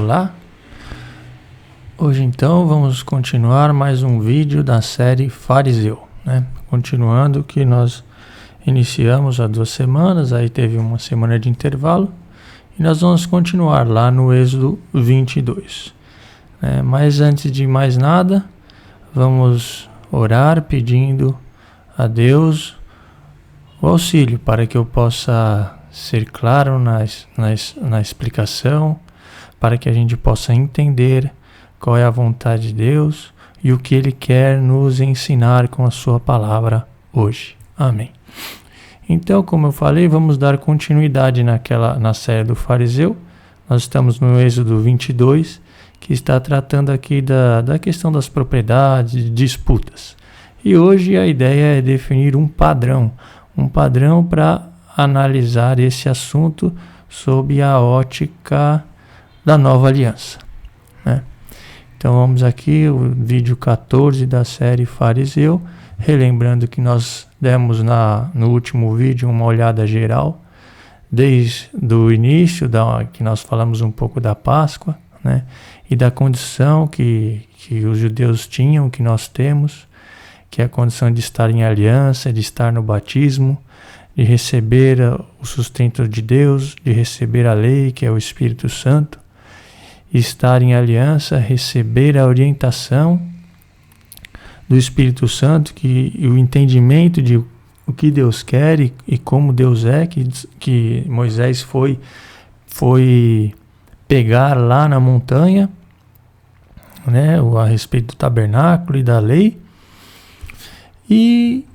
Olá! Hoje então vamos continuar mais um vídeo da série Fariseu, né? Continuando que nós iniciamos há 2 semanas, aí teve uma semana de intervalo e nós vamos continuar lá no Êxodo 22. Mas antes de mais nada, vamos orar pedindo a Deus o auxílio para que eu possa ser claro na explicação, para que a gente possa entender qual é a vontade de Deus e o que Ele quer nos ensinar com a sua palavra hoje. Amém. Então, como eu falei, vamos dar continuidade na série do fariseu. Nós estamos no Êxodo 22, que está tratando aqui da questão das propriedades, disputas. E hoje a ideia é definir um padrão para analisar esse assunto sob a ótica da nova aliança, né? Então vamos aqui, o vídeo 14 da série Fariseu, relembrando que nós demos no último vídeo uma olhada geral, desde o início, que nós falamos um pouco da Páscoa, né? E da condição que os judeus tinham, que nós temos, que é a condição de estar em aliança, de estar no batismo, de receber o sustento de Deus, de receber a lei, que é o Espírito Santo, estar em aliança, receber a orientação do Espírito Santo, e o entendimento de o que Deus quer e como Deus é, que Moisés foi pegar lá na montanha, né, a respeito do tabernáculo e da lei, e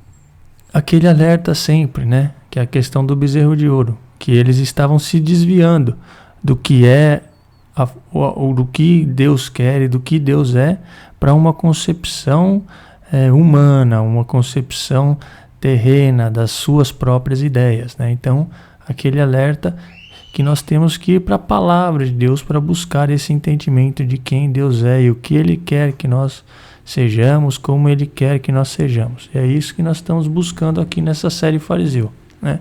aquele alerta sempre, né, que é a questão do bezerro de ouro, que eles estavam se desviando do que é do que Deus quer e do que Deus é, para uma concepção humana, uma concepção terrena das suas próprias ideias, né? Então, aquele alerta que nós temos que ir para a palavra de Deus para buscar esse entendimento de quem Deus é e o que Ele quer que nós sejamos, como Ele quer que nós sejamos. E é isso que nós estamos buscando aqui nessa série Fariseu, né?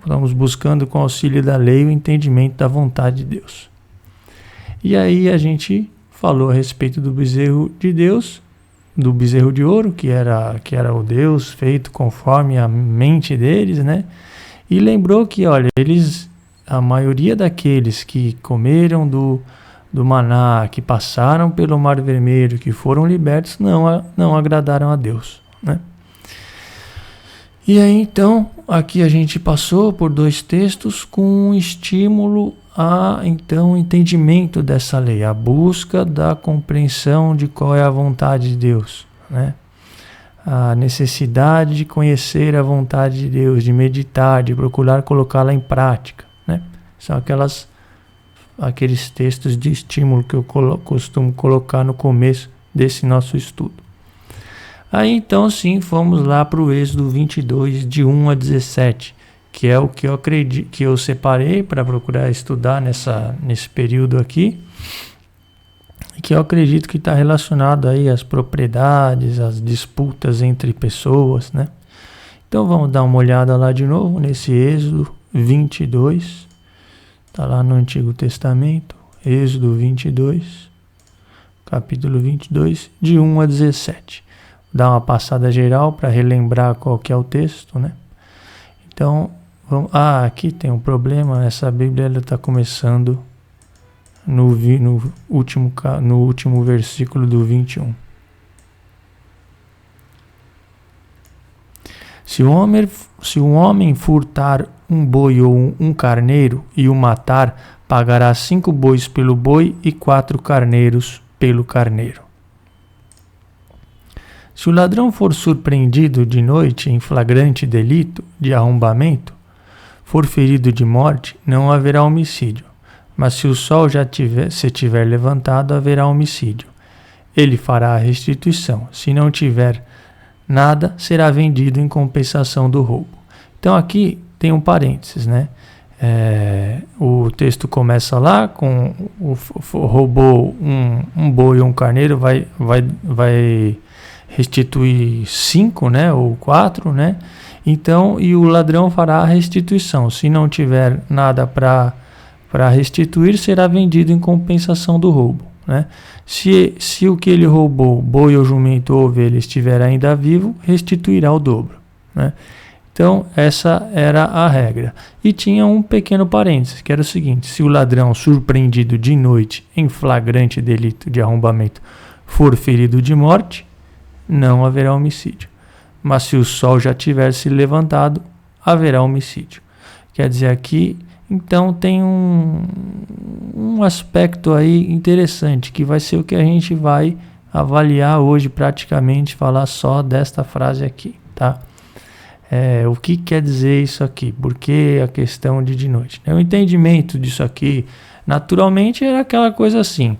Estamos buscando com o auxílio da lei o entendimento da vontade de Deus. E aí a gente falou a respeito do bezerro de Deus, do bezerro de ouro, que era o Deus feito conforme a mente deles, né? E lembrou que, olha, a maioria daqueles que comeram do maná, que passaram pelo Mar Vermelho, que foram libertos, não agradaram a Deus, né? E aí então, aqui a gente passou por 2 textos com um estímulo a então entendimento dessa lei, a busca da compreensão de qual é a vontade de Deus, né? A necessidade de conhecer a vontade de Deus, de meditar, de procurar colocá-la em prática, né? São aqueles textos de estímulo que eu costumo colocar no começo desse nosso estudo. Aí então sim, fomos lá para o Êxodo 22, de 1 a 17, que é o que eu acredito, que eu separei para procurar estudar nesse período aqui, e que eu acredito que está relacionado aí às propriedades, às disputas entre pessoas, né? Então vamos dar uma olhada lá de novo nesse Êxodo 22, está lá no Antigo Testamento, Êxodo 22, capítulo 22, de 1 a 17. Vou dar uma passada geral para relembrar qual que é o texto, né? Então, aqui tem um problema, essa Bíblia está começando no último versículo do 21. Se um homem furtar um boi ou um carneiro e o matar, pagará 5 bois pelo boi e 4 carneiros pelo carneiro. Se o ladrão for surpreendido de noite em flagrante delito de arrombamento, for ferido de morte, não haverá homicídio. Mas se o sol se tiver levantado, haverá homicídio. Ele fará a restituição. Se não tiver nada, será vendido em compensação do roubo. Então aqui tem um parênteses, né? O texto começa lá com roubou um boi ou um carneiro, vai restituir 5, né, ou 4, né? Então, e o ladrão fará a restituição. Se não tiver nada para para restituir, será vendido em compensação do roubo, né? Se o que ele roubou, boi ou jumento ou ovelha, estiver ainda vivo, restituirá o dobro, né? Então, essa era a regra. E tinha um pequeno parênteses, que era o seguinte: se o ladrão surpreendido de noite em flagrante delito de arrombamento for ferido de morte, não haverá homicídio. Mas se o sol já tiver se levantado, haverá homicídio. Quer dizer, aqui, então, tem um aspecto aí interessante, que vai ser o que a gente vai avaliar hoje, praticamente, falar só desta frase aqui, tá? O que quer dizer isso aqui? Por que a questão de noite? O entendimento disso aqui, naturalmente, era aquela coisa assim.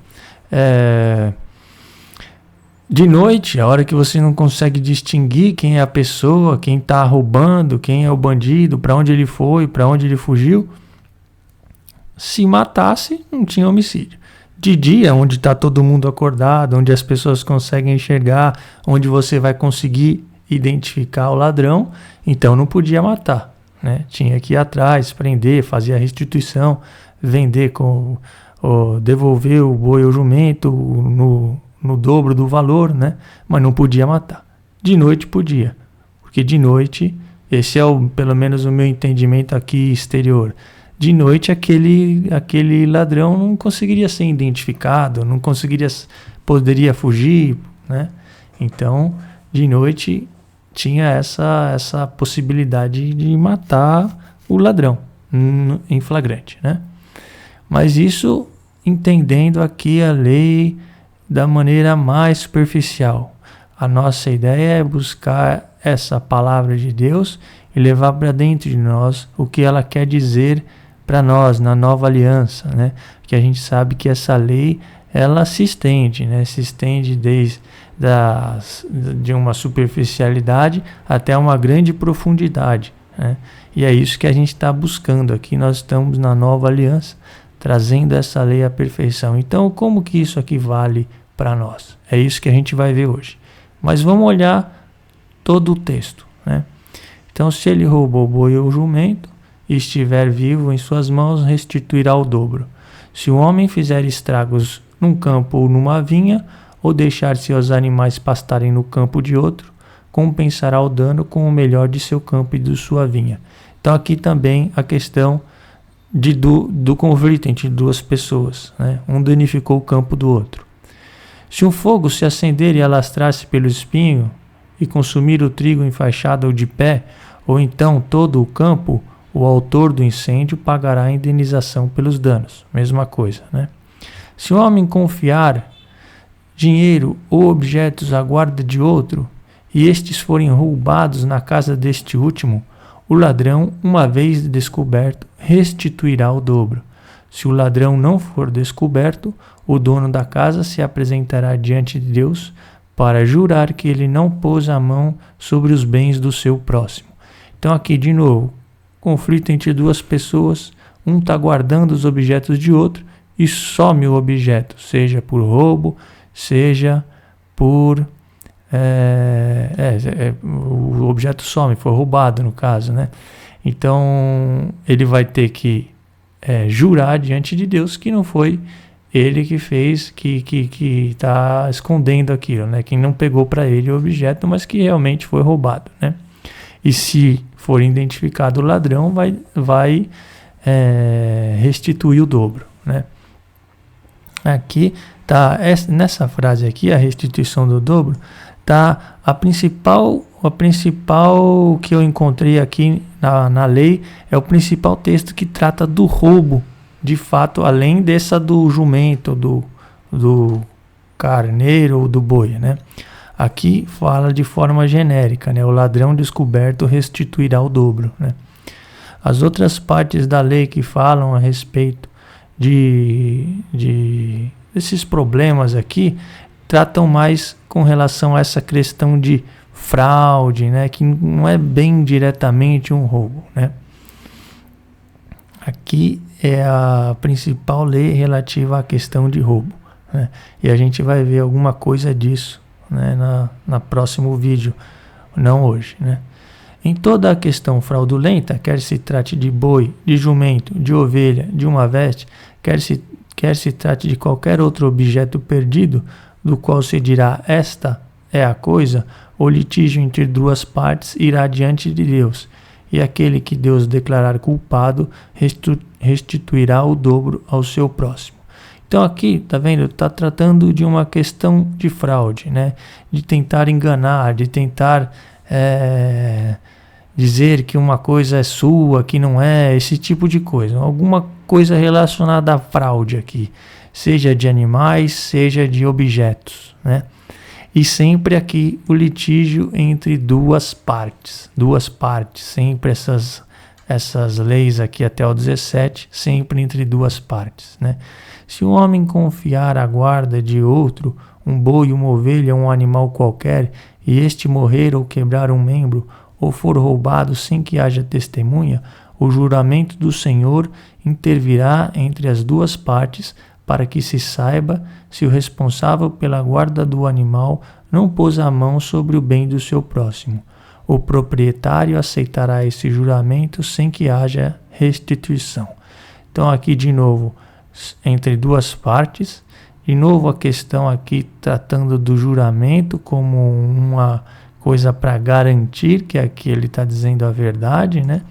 De noite, a hora que você não consegue distinguir quem é a pessoa, quem está roubando, quem é o bandido, para onde ele foi, para onde ele fugiu, se matasse, não tinha homicídio. De dia, onde está todo mundo acordado, onde as pessoas conseguem enxergar, onde você vai conseguir identificar o ladrão, então não podia matar, né? Tinha que ir atrás, prender, fazer a restituição, vender, devolver o boi ou jumento no dobro do valor, né? Mas não podia matar. De noite podia, porque de noite, esse é pelo menos o meu entendimento aqui exterior, de noite aquele ladrão não conseguiria ser identificado, poderia fugir, né? Então, de noite tinha essa possibilidade de matar o ladrão em flagrante, né? Mas isso entendendo aqui a lei da maneira mais superficial. A nossa ideia é buscar essa palavra de Deus e levar para dentro de nós o que ela quer dizer para nós na nova aliança, né? Que a gente sabe que essa lei, ela se estende, né? Se estende de uma superficialidade até uma grande profundidade, né? E é isso que a gente está buscando aqui. Nós estamos na nova aliança, trazendo essa lei à perfeição. Então, como que isso aqui vale para nós? É isso que a gente vai ver hoje. Mas vamos olhar todo o texto, né? Então, se ele roubou o boi ou o jumento e estiver vivo em suas mãos, restituirá o dobro. Se o homem fizer estragos num campo ou numa vinha, ou deixar seus animais pastarem no campo de outro, compensará o dano com o melhor de seu campo e de sua vinha. Então aqui também a questão do conflito entre duas pessoas, né? Um danificou o campo do outro. Se um fogo se acender e alastrar-se pelo espinho e consumir o trigo enfaixado ou de pé, ou então todo o campo, o autor do incêndio pagará a indenização pelos danos. Mesma coisa, né? Se o homem confiar dinheiro ou objetos à guarda de outro, e estes forem roubados na casa deste último, o ladrão, uma vez descoberto, restituirá o dobro. Se o ladrão não for descoberto, o dono da casa se apresentará diante de Deus para jurar que ele não pôs a mão sobre os bens do seu próximo. Então aqui de novo, conflito entre duas pessoas, um está guardando os objetos de outro e some o objeto, seja por roubo, seja por... o objeto some, foi roubado no caso, né? Então ele vai ter que jurar diante de Deus que não foi ele que fez, que está escondendo aquilo, né? Que não pegou para ele o objeto, mas que realmente foi roubado, né? E se for identificado o ladrão, vai restituir o dobro, né? Aqui tá, nessa frase aqui, a restituição do dobro, tá a principal que eu encontrei aqui na lei, é o principal texto que trata do roubo, de fato, além dessa do jumento, do carneiro ou do boi, né? Aqui fala de forma genérica, né? O ladrão descoberto restituirá o dobro, né? As outras partes da lei que falam a respeito desses problemas aqui tratam mais com relação a essa questão de fraude, né? Que não é bem diretamente um roubo, né? Aqui é a principal lei relativa à questão de roubo, né? E a gente vai ver alguma coisa disso, né, na próximo vídeo, não hoje, né? Em toda a questão fraudulenta, quer se trate de boi, de jumento, de ovelha, de uma veste, quer se trate de qualquer outro objeto perdido, do qual se dirá, esta é a coisa, o litígio entre duas partes irá diante de Deus, e aquele que Deus declarar culpado restituirá o dobro ao seu próximo. Então aqui, tá vendo, está tratando de uma questão de fraude, né? De tentar enganar, de tentar dizer que uma coisa é sua, que não é, esse tipo de coisa. Alguma coisa relacionada à fraude aqui, seja de animais, seja de objetos, né? E sempre aqui o litígio entre duas partes, sempre essas leis aqui até o 17, sempre entre duas partes, né? Se um homem confiar a guarda de outro, um boi, uma ovelha, um animal qualquer, e este morrer ou quebrar um membro, ou for roubado sem que haja testemunha, o juramento do Senhor intervirá entre as duas partes, para que se saiba se o responsável pela guarda do animal não pôs a mão sobre o bem do seu próximo. O proprietário aceitará esse juramento sem que haja restituição. Então aqui de novo, entre duas partes, de novo a questão aqui tratando do juramento como uma coisa para garantir que aqui ele está dizendo a verdade, né?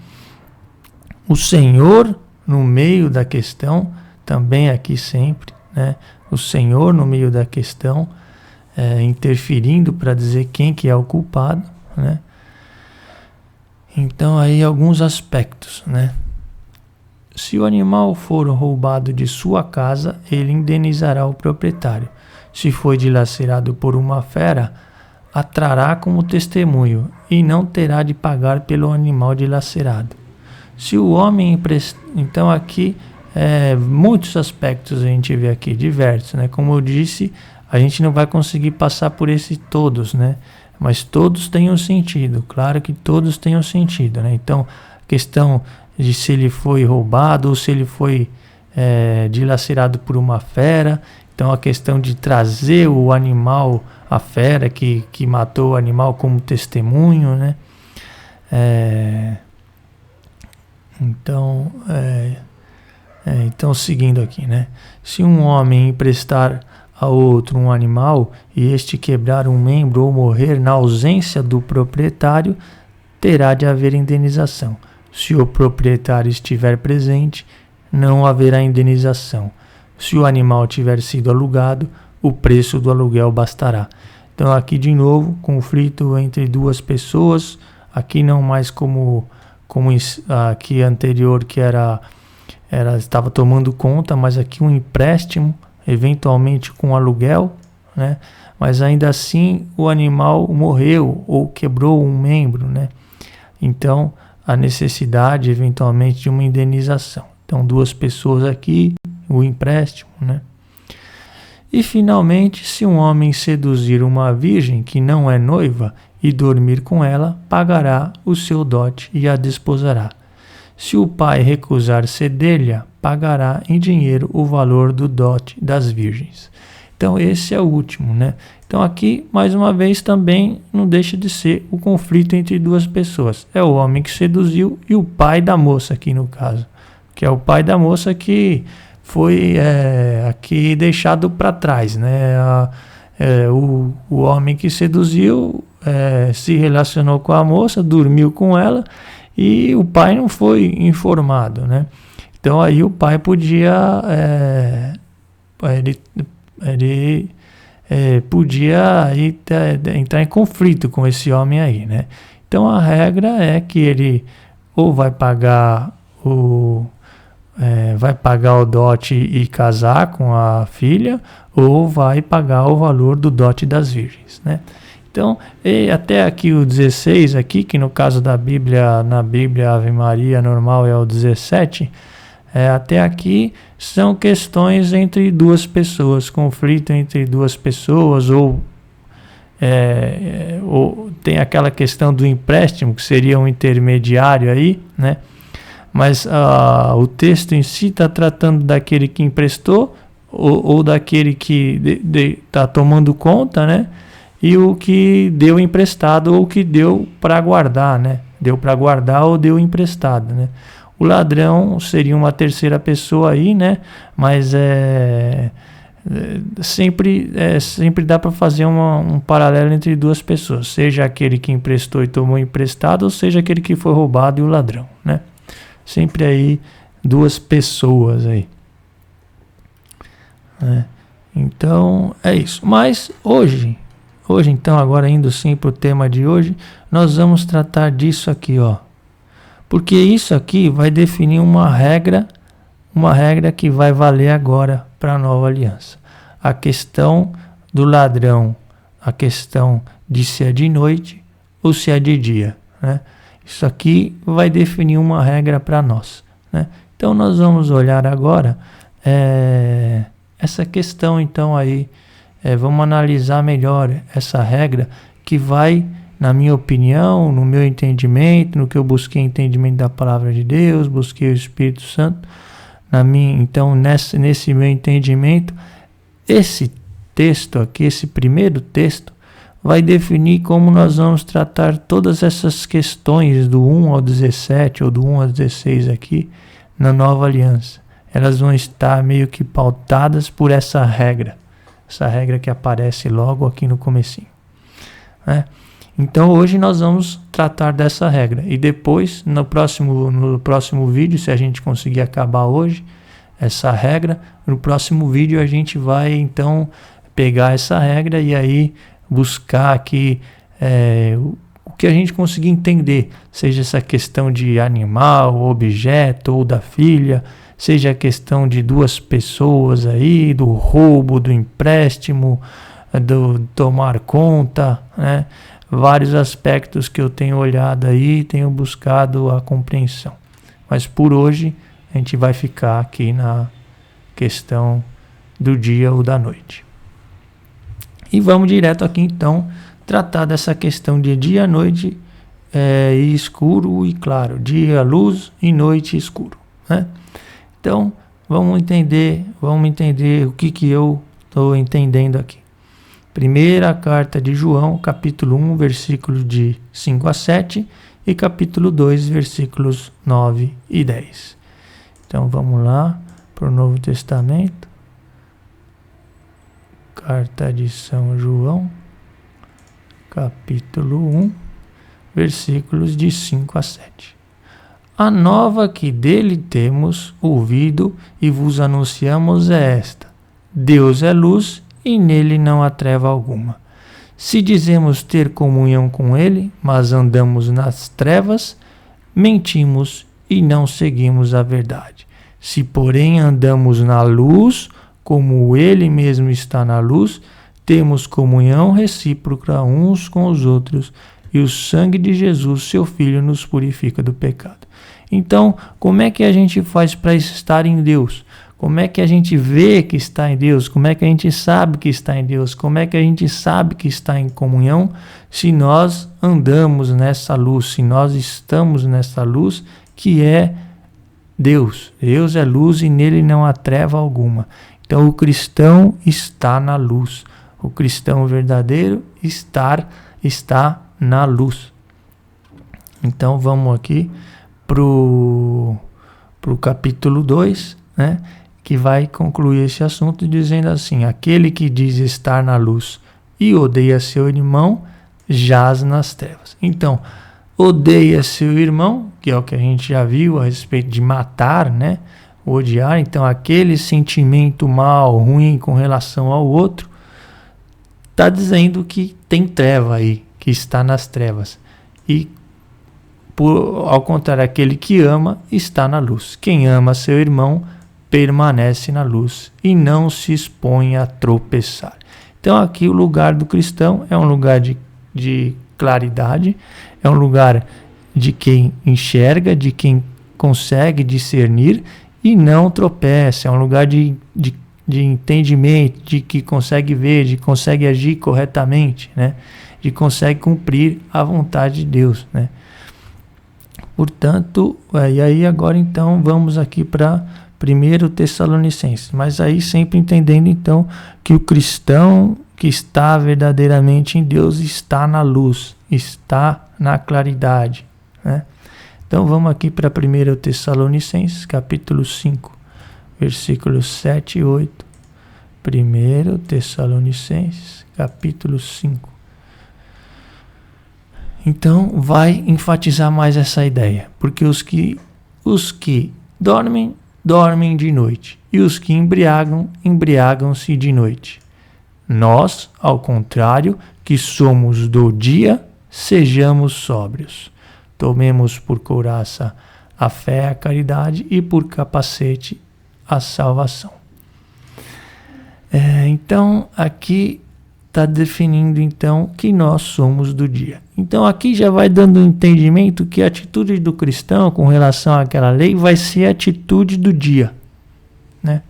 O Senhor no meio da questão, também aqui sempre, né? O Senhor no meio da questão, interferindo para dizer quem que é o culpado, né? Então aí alguns aspectos, né? Se o animal for roubado de sua casa, ele indenizará o proprietário. Se foi dilacerado por uma fera, atrará como testemunho e não terá de pagar pelo animal dilacerado. Se o homem então aqui muitos aspectos a gente vê aqui, diversos, né? Como eu disse, a gente não vai conseguir passar por esses todos, né? Mas todos têm um sentido, claro que todos têm um sentido, né? Então, a questão de se ele foi roubado ou se ele foi dilacerado por uma fera, então a questão de trazer o animal, a fera que matou o animal como testemunho, né? Então, seguindo aqui, né? Se um homem emprestar a outro um animal e este quebrar um membro ou morrer na ausência do proprietário, terá de haver indenização. Se o proprietário estiver presente, não haverá indenização. Se o animal tiver sido alugado, o preço do aluguel bastará. Então aqui de novo, conflito entre duas pessoas, aqui não mais como aqui anterior que estava tomando conta, mas aqui um empréstimo, eventualmente com aluguel, né? Mas ainda assim o animal morreu ou quebrou um membro, né? Então a necessidade eventualmente de uma indenização. Então duas pessoas aqui, o empréstimo, né? E finalmente, se um homem seduzir uma virgem que não é noiva e dormir com ela, pagará o seu dote e a desposará. Se o pai recusar ceder-lhe, pagará em dinheiro o valor do dote das virgens. Então esse é o último, né? Então aqui, mais uma vez, também não deixa de ser o conflito entre duas pessoas. É o homem que seduziu e o pai da moça aqui no caso. Que é o pai da moça que foi aqui deixado para trás, né? O homem que seduziu se relacionou com a moça, dormiu com ela e o pai não foi informado, né? Então aí o pai podia podia aí entrar em conflito com esse homem aí, né? Então a regra é que ele ou vai pagar o dote e casar com a filha, ou vai pagar o valor do dote das virgens, né? Então, até aqui o 16, aqui, que no caso da Bíblia, na Bíblia Ave Maria normal é o 17, até aqui são questões entre duas pessoas, conflito entre duas pessoas, ou tem aquela questão do empréstimo, que seria um intermediário aí, né? Mas o texto em si está tratando daquele que emprestou ou daquele que está tomando conta, né? E o que deu emprestado ou que deu para guardar, né? deu para guardar ou deu emprestado, né? O ladrão seria uma terceira pessoa aí, né? Mas sempre dá para fazer um paralelo entre duas pessoas, seja aquele que emprestou e tomou emprestado, ou seja aquele que foi roubado e o ladrão, né? Sempre aí duas pessoas aí, né? Então é isso. Mas hoje então, agora indo sim para o tema de hoje, nós vamos tratar disso aqui, ó. Porque isso aqui vai definir uma regra que vai valer agora para a nova aliança. A questão do ladrão, a questão de se é de noite ou se é de dia, né? Isso aqui vai definir uma regra para nós, né? Então nós vamos olhar agora essa questão então aí, vamos analisar melhor essa regra que vai, na minha opinião, no meu entendimento, no que eu busquei entendimento da palavra de Deus, busquei o Espírito Santo, então nesse meu entendimento, esse texto aqui, esse primeiro texto, vai definir como nós vamos tratar todas essas questões do 1 ao 17 ou do 1 ao 16 aqui na nova aliança. Elas vão estar meio que pautadas por essa regra que aparece logo aqui no comecinho, né? Então hoje nós vamos tratar dessa regra e depois no próximo vídeo, se a gente conseguir acabar hoje essa regra, no próximo vídeo a gente vai então pegar essa regra e aí buscar aqui o que a gente conseguir entender, seja essa questão de animal, objeto ou da filha, seja a questão de duas pessoas aí, do roubo, do empréstimo, do tomar conta, né? Vários aspectos que eu tenho olhado aí, tenho buscado a compreensão. Mas por hoje a gente vai ficar aqui na questão do dia ou da noite. E vamos direto aqui então tratar dessa questão de dia, noite e escuro e claro, dia, luz e noite escuro, né? Então, vamos entender o que eu estou entendendo aqui. Primeira carta de João, capítulo 1, versículos de 5 a 7 e capítulo 2, versículos 9 e 10. Então, vamos lá para o Novo Testamento. Carta de São João, capítulo 1, versículos de 5 a 7. A nova que dele temos ouvido e vos anunciamos é esta: Deus é luz e nele não há treva alguma. Se dizemos ter comunhão com ele, mas andamos nas trevas, mentimos e não seguimos a verdade. Se, porém, andamos na luz, como ele mesmo está na luz, temos comunhão recíproca uns com os outros, e o sangue de Jesus, seu Filho, nos purifica do pecado. Então, como é que a gente faz para estar em Deus? Como é que a gente vê que está em Deus? Como é que a gente sabe que está em Deus? Como é que a gente sabe que está em comunhão? Se nós andamos nessa luz, se nós estamos nessa luz que é Deus. Deus é luz e nele não há treva alguma. Então o cristão está na luz. O cristão verdadeiro está na luz. Então vamos aqui pro capítulo 2, né, que vai concluir esse assunto dizendo assim: aquele que diz estar na luz e odeia seu irmão, jaz nas trevas. Então, odeia seu irmão, que é o que a gente já viu a respeito de matar, né, odiar. Então, aquele sentimento mal, ruim com relação ao outro, está dizendo que tem treva aí, que está nas trevas. E ao contrário, aquele que ama está na luz. Quem ama seu irmão permanece na luz e não se expõe a tropeçar. Então aqui o lugar do cristão é um lugar de claridade, é um lugar de quem enxerga, de quem consegue discernir e não tropeça. É um lugar de entendimento, de que consegue ver, de que consegue agir corretamente, né? De que consegue cumprir a vontade de Deus, né? Portanto, e aí agora então vamos aqui para 1 Tessalonicenses, mas aí sempre entendendo então que o cristão que está verdadeiramente em Deus está na luz, está na claridade, né? Então vamos aqui para 1 Tessalonicenses, capítulo 5, versículos 7 e 8. 1 Tessalonicenses, capítulo 5. Então vai enfatizar mais essa ideia, porque os que dormem, dormem de noite, e os que embriagam, embriagam-se de noite. Nós, ao contrário, que somos do dia, sejamos sóbrios. Tomemos por couraça a fé, a caridade, e por capacete a salvação. Então, aqui está definindo então que nós somos do dia. Então, aqui já vai dando um entendimento que a atitude do cristão com relação àquela lei vai ser a atitude do dia, né?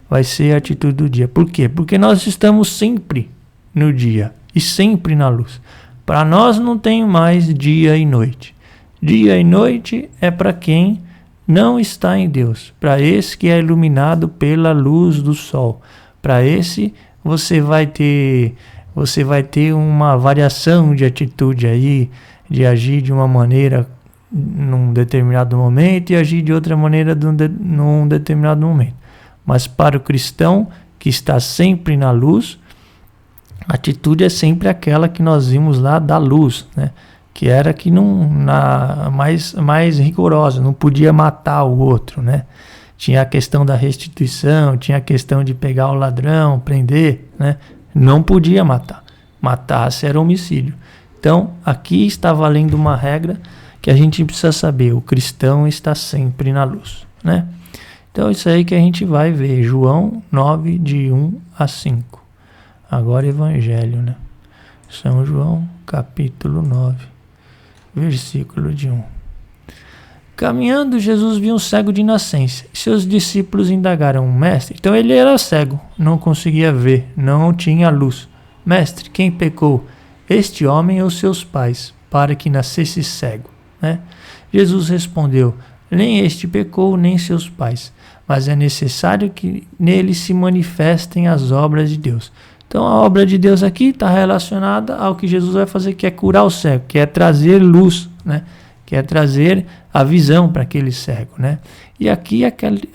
Vai ser a atitude do dia. Por quê? Porque nós estamos sempre no dia e sempre na luz. Para nós não tem mais dia e noite. Dia e noite é para quem não está em Deus, para esse que é iluminado pela luz do sol. Para esse você vai ter uma variação de atitude aí, de agir de uma maneira num determinado momento e agir de outra maneira num determinado momento. Mas para o cristão que está sempre na luz, a atitude é sempre aquela que nós vimos lá da luz, né? Que era que mais rigorosa, não podia matar o outro, né? Tinha a questão da restituição, tinha a questão de pegar o ladrão, prender, né? Não podia matar. Matasse era homicídio. Então, aqui está valendo uma regra que a gente precisa saber. O cristão está sempre na luz, né? Então, isso aí que a gente vai ver. João 9, de 1 a 5. Agora, Evangelho, né? São João, capítulo 9, versículo de 1. Caminhando, Jesus viu um cego de nascença. Seus discípulos indagaram: Mestre, então ele era cego, não conseguia ver, não tinha luz. Mestre, quem pecou, este homem ou seus pais, para que nascesse cego? Né? Jesus respondeu: nem este pecou, nem seus pais, mas é necessário que nele se manifestem as obras de Deus. Então a obra de Deus aqui está relacionada ao que Jesus vai fazer, que é curar o cego, que é trazer luz, né? Que é trazer a visão para aquele cego, né? E aqui aquele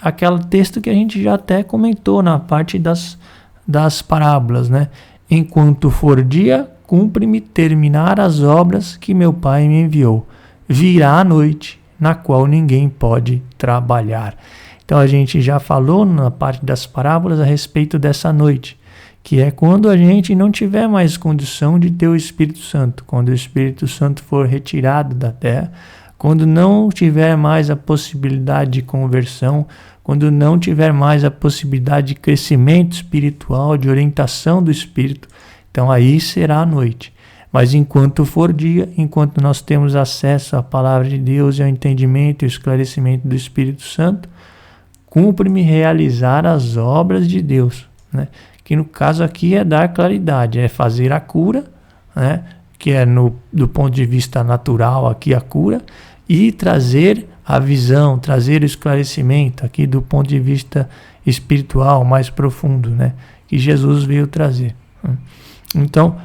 texto que a gente já até comentou na parte das parábolas, né? Enquanto for dia, cumpre-me terminar as obras que meu Pai me enviou. Virá a noite, na qual ninguém pode trabalhar. Então a gente já falou na parte das parábolas a respeito dessa noite, que é quando a gente não tiver mais condição de ter o Espírito Santo, quando o Espírito Santo for retirado da terra, quando não tiver mais a possibilidade de conversão, quando não tiver mais a possibilidade de crescimento espiritual, de orientação do Espírito, então aí será a noite. Mas enquanto for dia, enquanto nós temos acesso à palavra de Deus e ao entendimento e ao esclarecimento do Espírito Santo, cumpre-me realizar as obras de Deus, né? Que no caso aqui é dar claridade, é fazer a cura, né? Que é do ponto de vista natural aqui a cura, e trazer a visão, trazer o esclarecimento aqui do ponto de vista espiritual mais profundo, né? Que Jesus veio trazer. Então,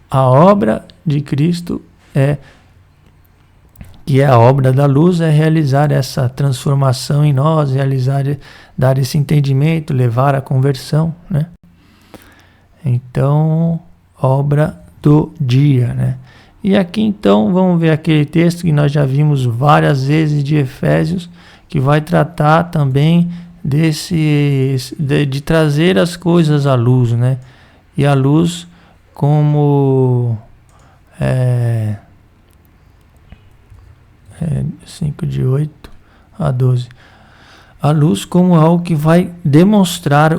a obra de Cristo que é a obra da luz, é realizar essa transformação em nós, dar esse entendimento, levar a conversão, né? Então, obra do dia, né? E aqui então vamos ver aquele texto que nós já vimos várias vezes de Efésios, que vai tratar também de trazer as coisas à luz, né? E a luz como 5 de 8 a 12. A luz como algo que vai demonstrar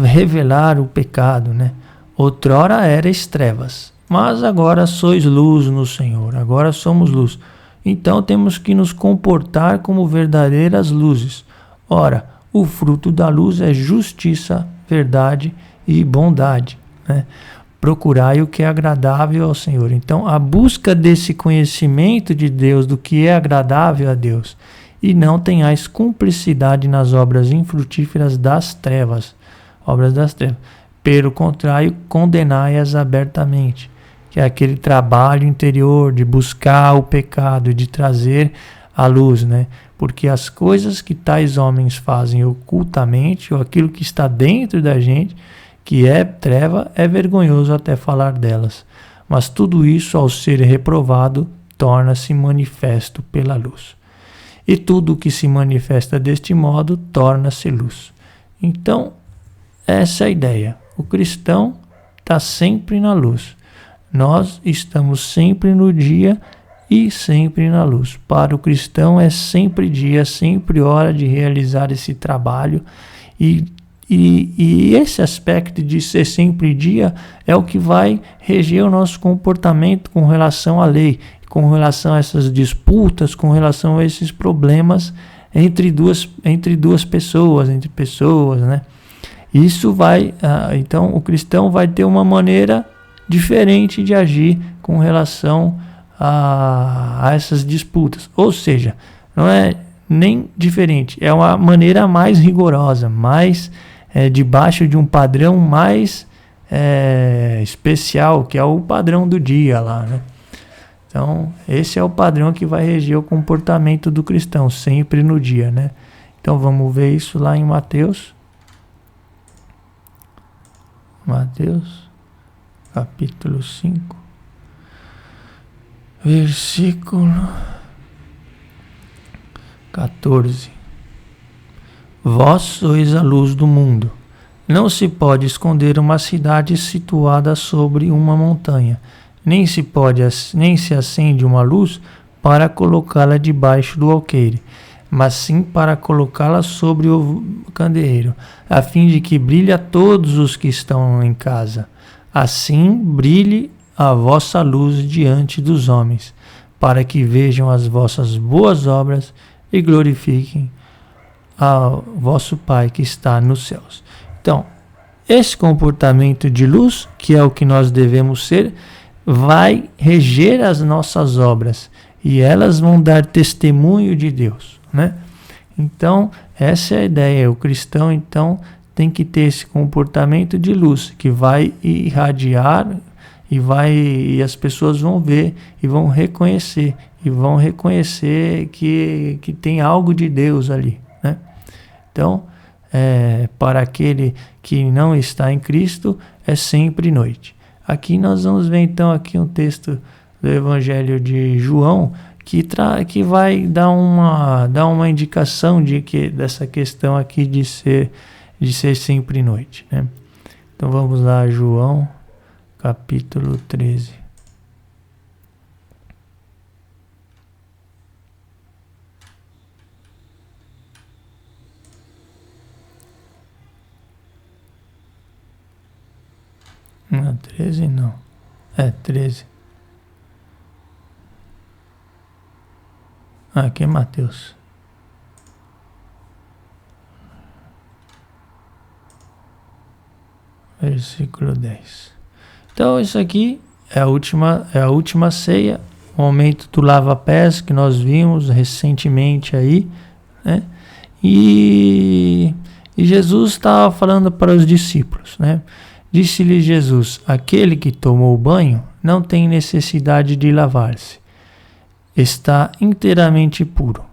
revelar o pecado, né? Outrora erais trevas, mas agora sois luz no Senhor, agora somos luz. Então temos que nos comportar como verdadeiras luzes. Ora, o fruto da luz é justiça, verdade e bondade, né? Procurai o que é agradável ao Senhor. Então, a busca desse conhecimento de Deus, do que é agradável a Deus, e não tenhais cumplicidade nas obras infrutíferas das trevas. Obras das trevas. Pelo contrário, condenai-as abertamente. que é aquele trabalho interior de buscar o pecado, de trazer a luz, né? Porque as coisas que tais homens fazem ocultamente, ou aquilo que está dentro da gente, que é treva, é vergonhoso até falar delas. Mas tudo isso, ao ser reprovado, torna-se manifesto pela luz. E tudo o que se manifesta deste modo torna-se luz. Então, essa é a ideia. O cristão está sempre na luz. Nós estamos sempre no dia e sempre na luz. Para o cristão é sempre dia, sempre hora de realizar esse trabalho. E esse aspecto de ser sempre dia é o que vai reger o nosso comportamento com relação à lei, com relação a essas disputas, com relação a esses problemas entre duas pessoas, entre pessoas, né? Isso vai, então o cristão vai ter uma maneira diferente de agir com relação a essas disputas. Ou seja, não é nem diferente, é uma maneira mais rigorosa, mais debaixo de um padrão mais especial, que é o padrão do dia lá, né? Então, esse é o padrão que vai reger o comportamento do cristão, sempre no dia, né? Então, vamos ver isso lá em Mateus. Mateus, capítulo 5, versículo 14. Vós sois a luz do mundo. Não se pode esconder uma cidade situada sobre uma montanha, nem se acende uma luz para colocá-la debaixo do alqueire, mas sim para colocá-la sobre o candeeiro, a fim de que brilhe a todos os que estão em casa. Assim brilhe a vossa luz diante dos homens, para que vejam as vossas boas obras e glorifiquem ao vosso Pai que está nos céus. Então, esse comportamento de luz, que é o que nós devemos ser, vai reger as nossas obras e elas vão dar testemunho de Deus, né? Então, essa é a ideia. O cristão, então, tem que ter esse comportamento de luz que vai irradiar e as pessoas vão ver e vão reconhecer que tem algo de Deus ali, né? Então, para aquele que não está em Cristo, é sempre noite. Aqui nós vamos ver então aqui um texto do Evangelho de João que vai dar uma indicação dessa questão aqui de ser sempre noite, né? Então vamos lá, João, capítulo 13. Não, 13 não. 13. Aqui é Mateus. Versículo 10. Então, isso aqui é a última ceia, o momento do lava-pés que nós vimos recentemente aí, né? E Jesus estava falando para os discípulos, né? Disse-lhe Jesus: aquele que tomou banho não tem necessidade de lavar-se, está inteiramente puro.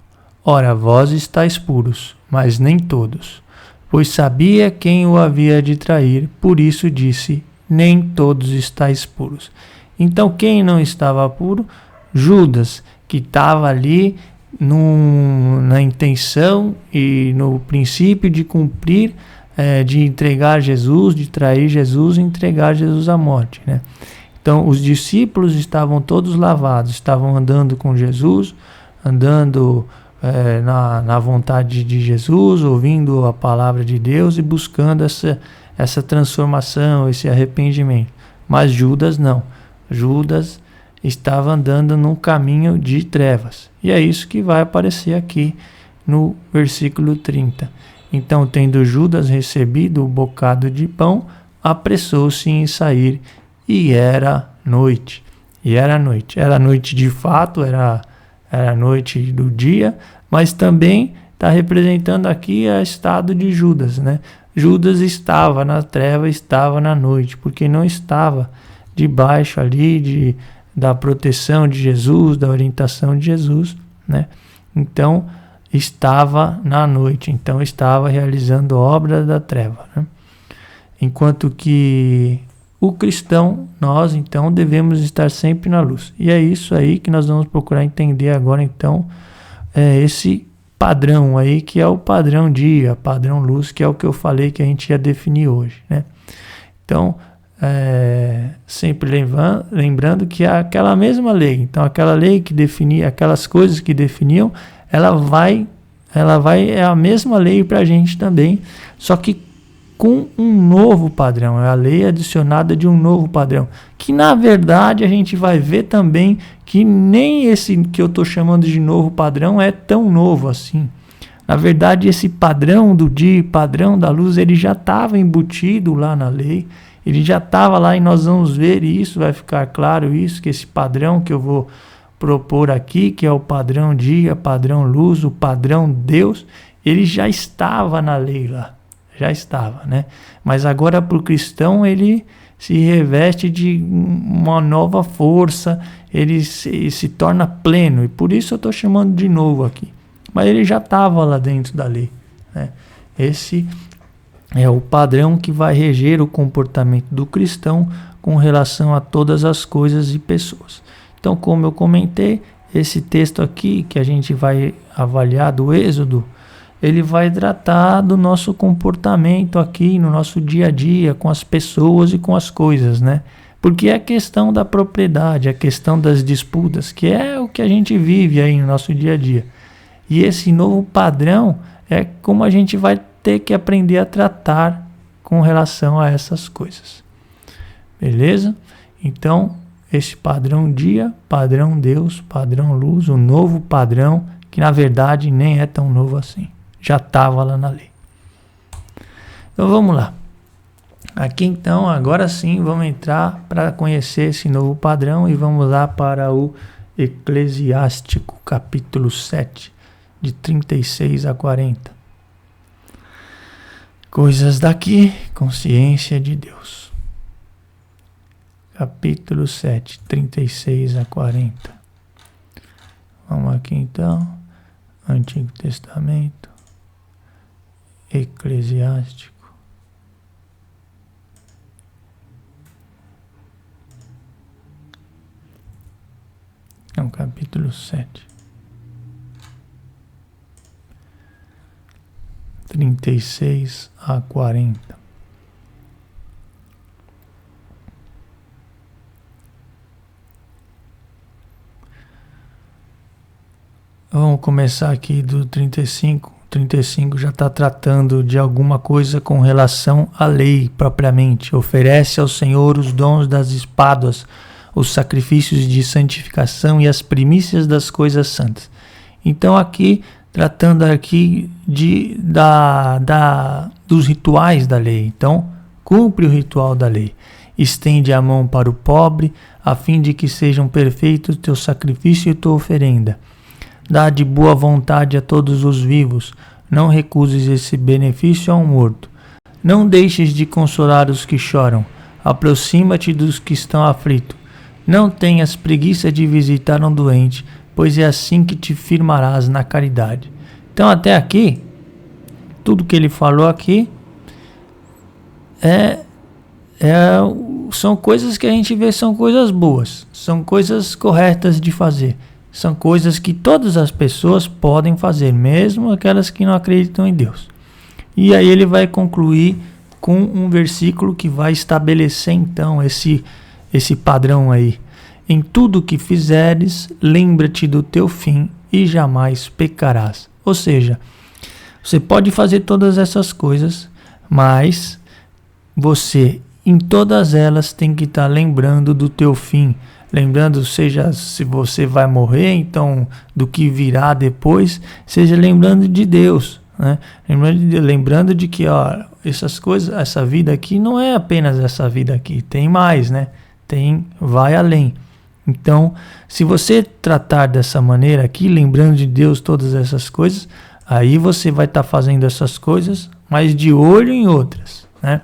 Ora, vós estáis puros, mas nem todos. Pois sabia quem o havia de trair, por isso disse: nem todos estáis puros. Então, quem não estava puro? Judas, que estava ali na intenção e no princípio de cumprir, de entregar Jesus, de trair Jesus e entregar Jesus à morte, né? Então, os discípulos estavam todos lavados, estavam andando com Jesus, andando na vontade de Jesus, ouvindo a palavra de Deus e buscando essa transformação, esse arrependimento. Mas Judas não. Judas estava andando num caminho de trevas. E é isso que vai aparecer aqui no versículo 30. Então, tendo Judas recebido o bocado de pão, apressou-se em sair, e era noite. Era noite de fato, era noite do dia, mas também está representando aqui o estado de Judas, né? Judas estava na treva, estava na noite, porque não estava debaixo ali da proteção de Jesus, da orientação de Jesus, né? Então, estava na noite, então estava realizando obra da treva, né? Enquanto que o cristão, nós então devemos estar sempre na luz. E é isso aí que nós vamos procurar entender agora, então, esse padrão aí, que é o padrão dia, padrão luz, que é o que eu falei que a gente ia definir hoje, né? Então, sempre lembrando que é aquela mesma lei. Então, aquela lei que definia, aquelas coisas que definiam, ela vai, é a mesma lei para a gente também, só que com um novo padrão. É a lei adicionada de um novo padrão, que na verdade a gente vai ver também que nem esse que eu estou chamando de novo padrão é tão novo assim. Na verdade, esse padrão do dia, padrão da luz, ele já estava embutido lá na lei, ele já estava lá, e nós vamos ver isso, vai ficar claro isso, que esse padrão que eu vou propor aqui, que é o padrão dia, padrão luz, o padrão Deus, ele já estava na lei lá, já estava, né? Mas agora para o cristão ele se reveste de uma nova força, ele se torna pleno, e por isso eu estou chamando de novo aqui. Mas ele já estava lá dentro da lei, né? Esse é o padrão que vai reger o comportamento do cristão com relação a todas as coisas e pessoas. Então, como eu comentei, esse texto aqui que a gente vai avaliar do Êxodo, ele vai tratar do nosso comportamento aqui no nosso dia a dia, com as pessoas e com as coisas, né? Porque é a questão da propriedade, a questão das disputas, que é o que a gente vive aí no nosso dia a dia. E esse novo padrão é como a gente vai ter que aprender a tratar com relação a essas coisas. Beleza? Então, esse padrão dia, padrão Deus, padrão luz, o novo padrão, que na verdade nem é tão novo assim. Já estava lá na lei. Então vamos lá. Aqui então, agora sim, vamos entrar para conhecer esse novo padrão e vamos lá para o Eclesiástico, capítulo 7, de 36 a 40. Coisas daqui, consciência de Deus. Capítulo 7, 36 a 40. Vamos aqui então, Antigo Testamento, Eclesiástico. Não, capítulo 7. 36 a 40. Vamos começar aqui do 35. 35 já está tratando de alguma coisa com relação à lei propriamente. Oferece ao Senhor os dons das espadas, os sacrifícios de santificação e as primícias das coisas santas. Então aqui, tratando aqui dos rituais da lei. Então, cumpre o ritual da lei. Estende a mão para o pobre, a fim de que sejam perfeitos teu sacrifício e tua oferenda. Dá de boa vontade a todos os vivos. Não recuses esse benefício a um morto. Não deixes de consolar os que choram. Aproxima-te dos que estão aflitos. Não tenhas preguiça de visitar um doente, pois é assim que te firmarás na caridade. Então, até aqui, tudo que ele falou aqui são coisas que a gente vê, são coisas boas, são coisas corretas de fazer, são coisas que todas as pessoas podem fazer, mesmo aquelas que não acreditam em Deus. E aí ele vai concluir com um versículo que vai estabelecer então esse padrão aí. Em tudo que fizeres, lembra-te do teu fim e jamais pecarás. Ou seja, você pode fazer todas essas coisas, mas você, em todas elas, tem que estar lembrando do teu fim. Lembrando, seja se você vai morrer, então do que virá depois, seja lembrando de Deus, né? Lembrando de que essas coisas, essa vida aqui não é apenas essa vida aqui, tem mais, né? Vai além. Então, se você tratar dessa maneira aqui, lembrando de Deus todas essas coisas, aí você vai estar fazendo essas coisas, mas de olho em outras, né?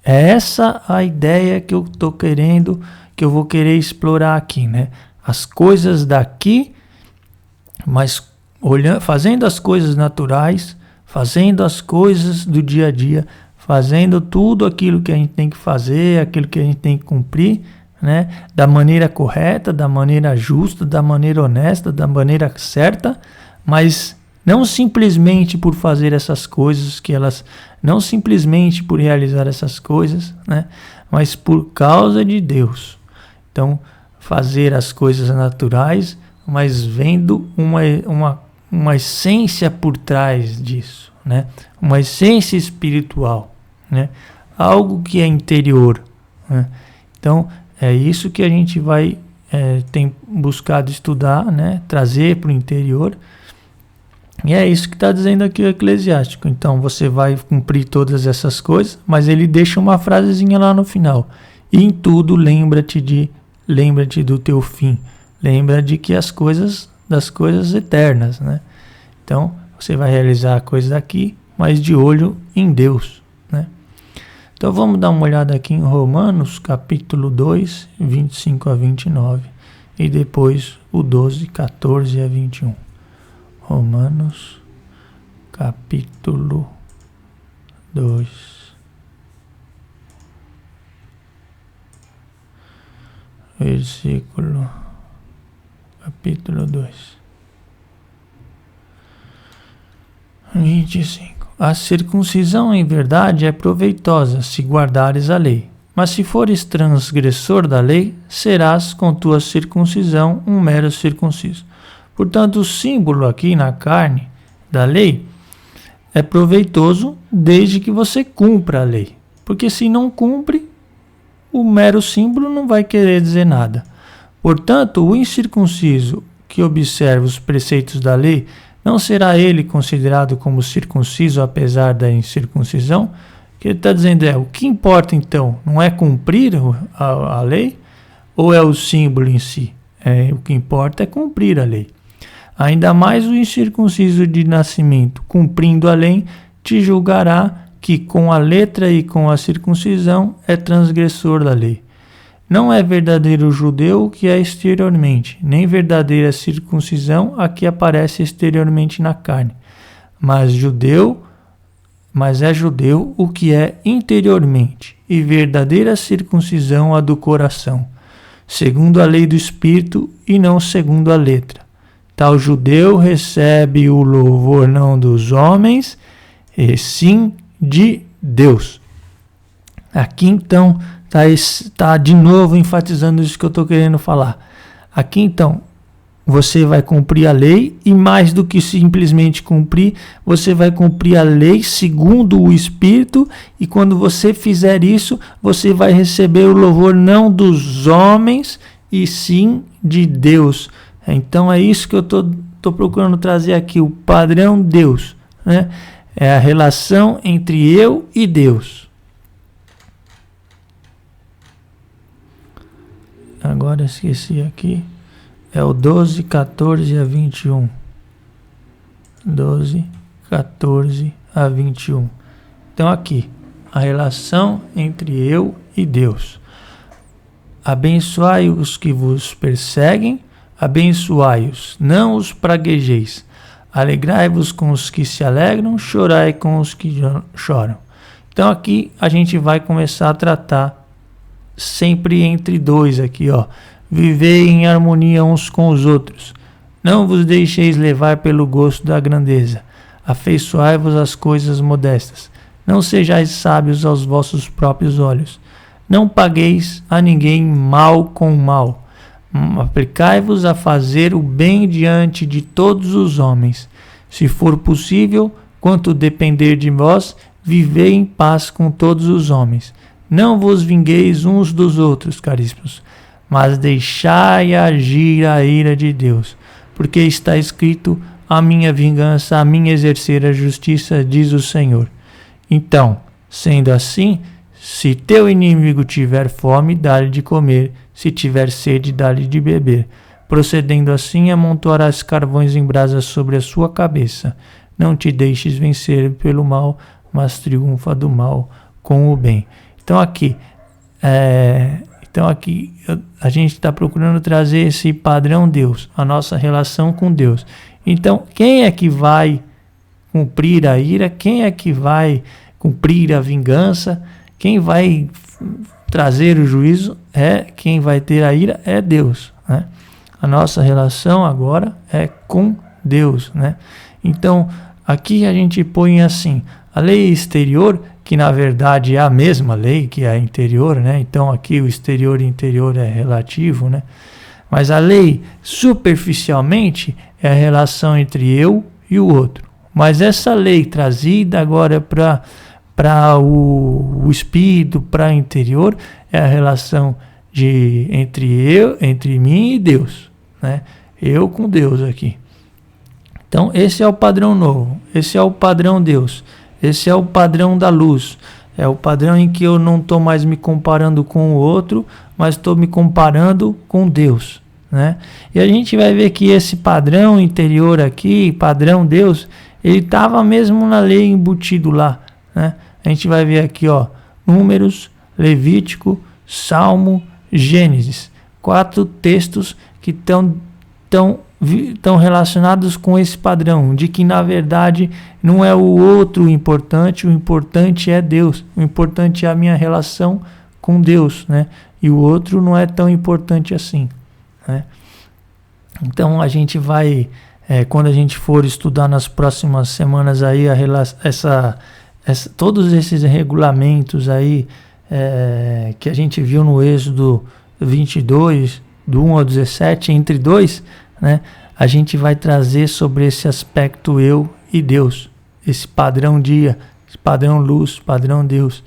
É essa a ideia que eu tô querendo, que eu vou querer explorar aqui, né? As coisas daqui, mas fazendo as coisas naturais, fazendo as coisas do dia a dia, fazendo tudo aquilo que a gente tem que fazer, aquilo que a gente tem que cumprir, né? Da maneira correta, da maneira justa, da maneira honesta, da maneira certa, mas não simplesmente por fazer essas coisas, não simplesmente por realizar essas coisas, né? Mas por causa de Deus. Então, fazer as coisas naturais, mas vendo uma essência por trás disso, né? Uma essência espiritual, né? Algo que é interior, né? Então, é isso que a gente tem buscado estudar, né? Trazer para o interior. E é isso que está dizendo aqui o Eclesiástico. Então, você vai cumprir todas essas coisas, mas ele deixa uma frasezinha lá no final. E em tudo, lembra-te do teu fim. Lembra de que das coisas eternas, né? Então, você vai realizar a coisa daqui, mas de olho em Deus, né? Então, vamos dar uma olhada aqui em Romanos, capítulo 2, 25 a 29. E depois o 12, 14 a 21. Romanos, capítulo 2. Capítulo 2. 25. A circuncisão em verdade é proveitosa se guardares a lei. Mas se fores transgressor da lei, serás com tua circuncisão um mero circunciso. Portanto, o símbolo aqui na carne da lei é proveitoso desde que você cumpra a lei. Porque se não cumpre, o mero símbolo não vai querer dizer nada. Portanto, o incircunciso que observa os preceitos da lei, não será ele considerado como circunciso apesar da incircuncisão? O que ele está dizendo o que importa então? Não é cumprir a lei ou é o símbolo em si? O que importa é cumprir a lei. Ainda mais o incircunciso de nascimento, cumprindo a lei, te julgará que com a letra e com a circuncisão é transgressor da lei. Não é verdadeiro judeu o que é exteriormente, nem verdadeira circuncisão a que aparece exteriormente na carne, mas é judeu o que é interiormente, e verdadeira circuncisão a do coração, segundo a lei do Espírito e não segundo a letra. Tal judeu recebe o louvor não dos homens, e sim de Deus. Aqui então está de novo enfatizando isso que eu estou querendo falar. Aqui então você vai cumprir a lei e mais do que simplesmente cumprir, você vai cumprir a lei segundo o Espírito e quando você fizer isso, você vai receber o louvor não dos homens e sim de Deus. Então é isso que eu estou procurando trazer aqui, o padrão Deus, né? É a relação entre eu e Deus. Agora esqueci aqui. É o 12, 14 a 21. 12, 14 a 21. Então aqui, a relação entre eu e Deus. Abençoai os que vos perseguem, abençoai-os, não os praguejeis. Alegrai-vos com os que se alegram, chorai com os que choram. Então aqui a gente vai começar a tratar sempre entre dois aqui, ó. Vivei em harmonia uns com os outros. Não vos deixeis levar pelo gosto da grandeza. Afeiçoai-vos às coisas modestas. Não sejais sábios aos vossos próprios olhos. Não pagueis a ninguém mal com mal. Aplicai-vos a fazer o bem diante de todos os homens. Se for possível, quanto depender de vós, vivei em paz com todos os homens. Não vos vingueis uns dos outros, caríssimos, mas deixai agir a ira de Deus. Porque está escrito, a minha vingança, a minha exercer a justiça, diz o Senhor. Então, sendo assim, se teu inimigo tiver fome, dá-lhe de comer. Se tiver sede, dá-lhe de beber. Procedendo assim, amontoarás carvões em brasa sobre a sua cabeça. Não te deixes vencer pelo mal, mas triunfa do mal com o bem. Então aqui a gente está procurando trazer esse padrão Deus, a nossa relação com Deus. Então, quem é que vai cumprir a ira? Quem é que vai cumprir a vingança? Quem vai trazer o juízo? Quem vai ter a ira é Deus, né? A nossa relação agora é com Deus, né? Então, aqui a gente põe assim, a lei exterior, que na verdade é a mesma lei que é a interior, né? Então aqui o exterior e interior é relativo, né? Mas a lei superficialmente é a relação entre eu e o outro. Mas essa lei trazida agora para o espírito, para o interior, é a relação entre mim e Deus, né? Eu com Deus aqui. Então esse é o padrão novo, esse é o padrão Deus, esse é o padrão da luz, é o padrão em que eu não estou mais me comparando com o outro, mas estou me comparando com Deus, né? E a gente vai ver que esse padrão interior aqui, padrão Deus, ele estava mesmo na lei embutido lá, né? A gente vai ver aqui, ó, Números, Levítico, Salmo, Gênesis, 4 textos que estão relacionados com esse padrão, de que na verdade não é o outro o importante é Deus, o importante é a minha relação com Deus, né? E o outro não é tão importante assim, né? Então a gente vai, quando a gente for estudar nas próximas semanas aí todos esses regulamentos aí que a gente viu no Êxodo 22, do 1 ao 17, entre 2, né? A gente vai trazer sobre esse aspecto eu e Deus, esse padrão dia, esse padrão luz, padrão Deus.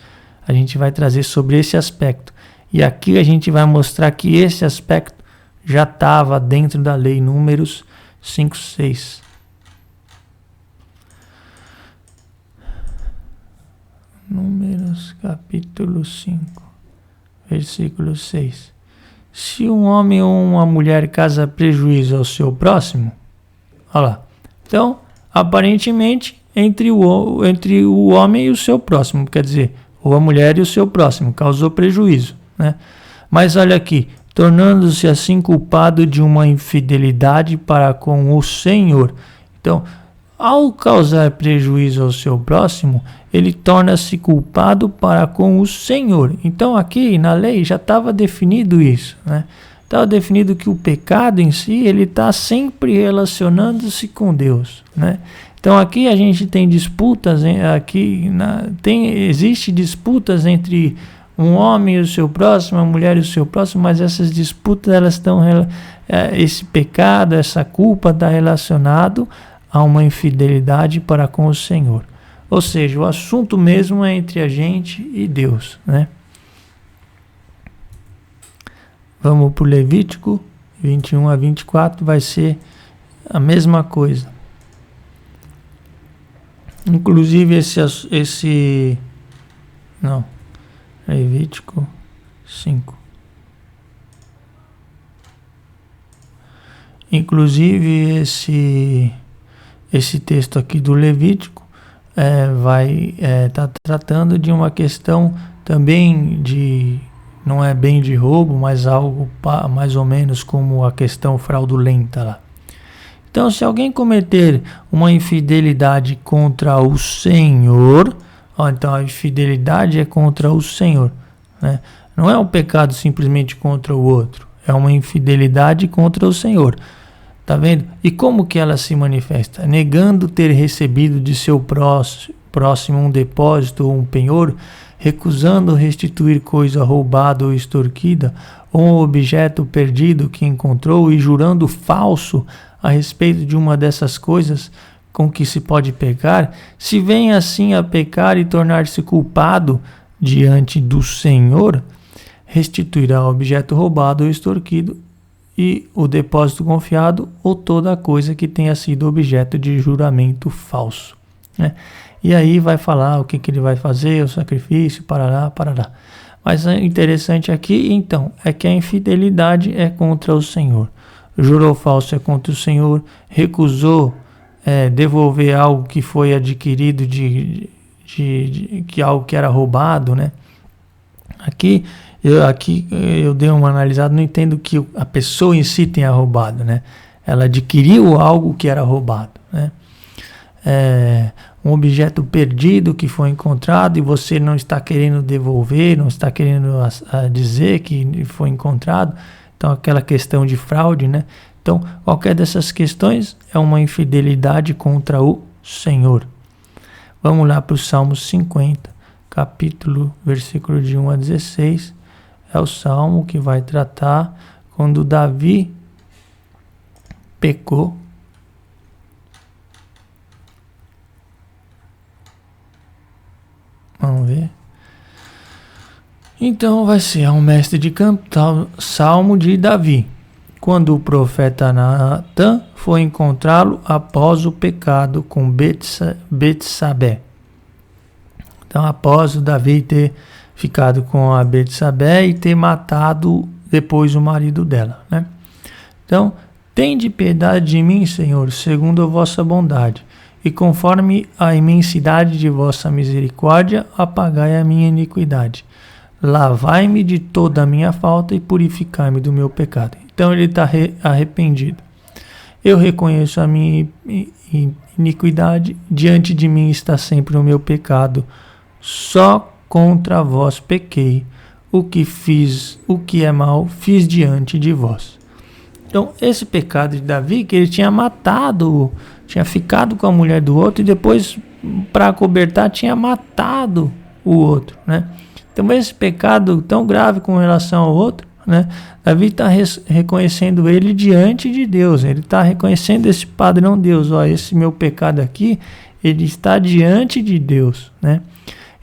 A gente vai trazer sobre esse aspecto. E aqui a gente vai mostrar que esse aspecto já estava dentro da lei, Números 5, 6. Números capítulo 5, versículo 6. Se um homem ou uma mulher causa prejuízo ao seu próximo, olha lá. Então, aparentemente, entre o homem e o seu próximo, quer dizer, ou a mulher e o seu próximo, causou prejuízo, né? Mas olha aqui, tornando-se assim culpado de uma infidelidade para com o Senhor. Então, ao causar prejuízo ao seu próximo, ele torna-se culpado para com o Senhor. Então aqui na lei já estava definido isso, né? Estava definido que o pecado em si, ele está sempre relacionando-se com Deus, né? Então aqui a gente tem disputas, existe disputas entre um homem e o seu próximo, a mulher e o seu próximo, mas essas disputas, elas estão, esse pecado, essa culpa está relacionado a uma infidelidade para com o Senhor. Ou seja, o assunto mesmo é entre a gente e Deus, né? Vamos para o Levítico 21 a 24, vai ser a mesma coisa. Inclusive Levítico 5. Inclusive esse texto aqui do Levítico vai estar tratando de uma questão também não é bem de roubo, mas algo mais ou menos como a questão fraudulenta lá. Então, se alguém cometer uma infidelidade contra o Senhor, então a infidelidade é contra o Senhor, né? Não é um pecado simplesmente contra o outro, é uma infidelidade contra o Senhor. Tá vendo? E como que ela se manifesta? Negando ter recebido de seu próximo um depósito ou um penhor, recusando restituir coisa roubada ou extorquida, ou um objeto perdido que encontrou, e jurando falso a respeito de uma dessas coisas com que se pode pecar, se vem assim a pecar e tornar-se culpado diante do Senhor, restituirá o objeto roubado ou extorquido e o depósito confiado, ou toda coisa que tenha sido objeto de juramento falso, né? E aí vai falar o que ele vai fazer, o sacrifício, parará. Mas o interessante aqui, então, é que a infidelidade é contra o Senhor. Jurou falso é contra o Senhor, recusou devolver algo que foi adquirido que algo que era roubado, né? Aqui eu dei uma analisada, não entendo que a pessoa em si tenha roubado, né? Ela adquiriu algo que era roubado, né? Um objeto perdido que foi encontrado e você não está querendo devolver, não está querendo dizer que foi encontrado. Então, aquela questão de fraude, né? Então, qualquer dessas questões é uma infidelidade contra o Senhor. Vamos lá para o Salmo 50, capítulo, versículo de 1 a 16. É o salmo que vai tratar quando Davi pecou. Vamos ver. Então vai ser um mestre de campo, salmo de Davi. Quando o profeta Natan foi encontrá-lo após o pecado com Betsabé. Então, após o Davi ter ficado com a Betsabé e ter matado depois o marido dela, né? Então, tende piedade de mim, Senhor, segundo a vossa bondade, e conforme a imensidade de vossa misericórdia, apagai a minha iniquidade. Lavai-me de toda a minha falta e purificai-me do meu pecado. Então ele está arrependido. Eu reconheço a minha iniquidade, diante de mim está sempre o meu pecado. Só contra vós pequei, o que é mal, fiz diante de vós. Então, esse pecado de Davi, que ele tinha matado, tinha ficado com a mulher do outro e depois, para acobertar, tinha matado o outro, né? Então, esse pecado tão grave com relação ao outro, né? Davi está reconhecendo ele diante de Deus, ele está reconhecendo esse padrão Deus, ó, esse meu pecado aqui, ele está diante de Deus, né?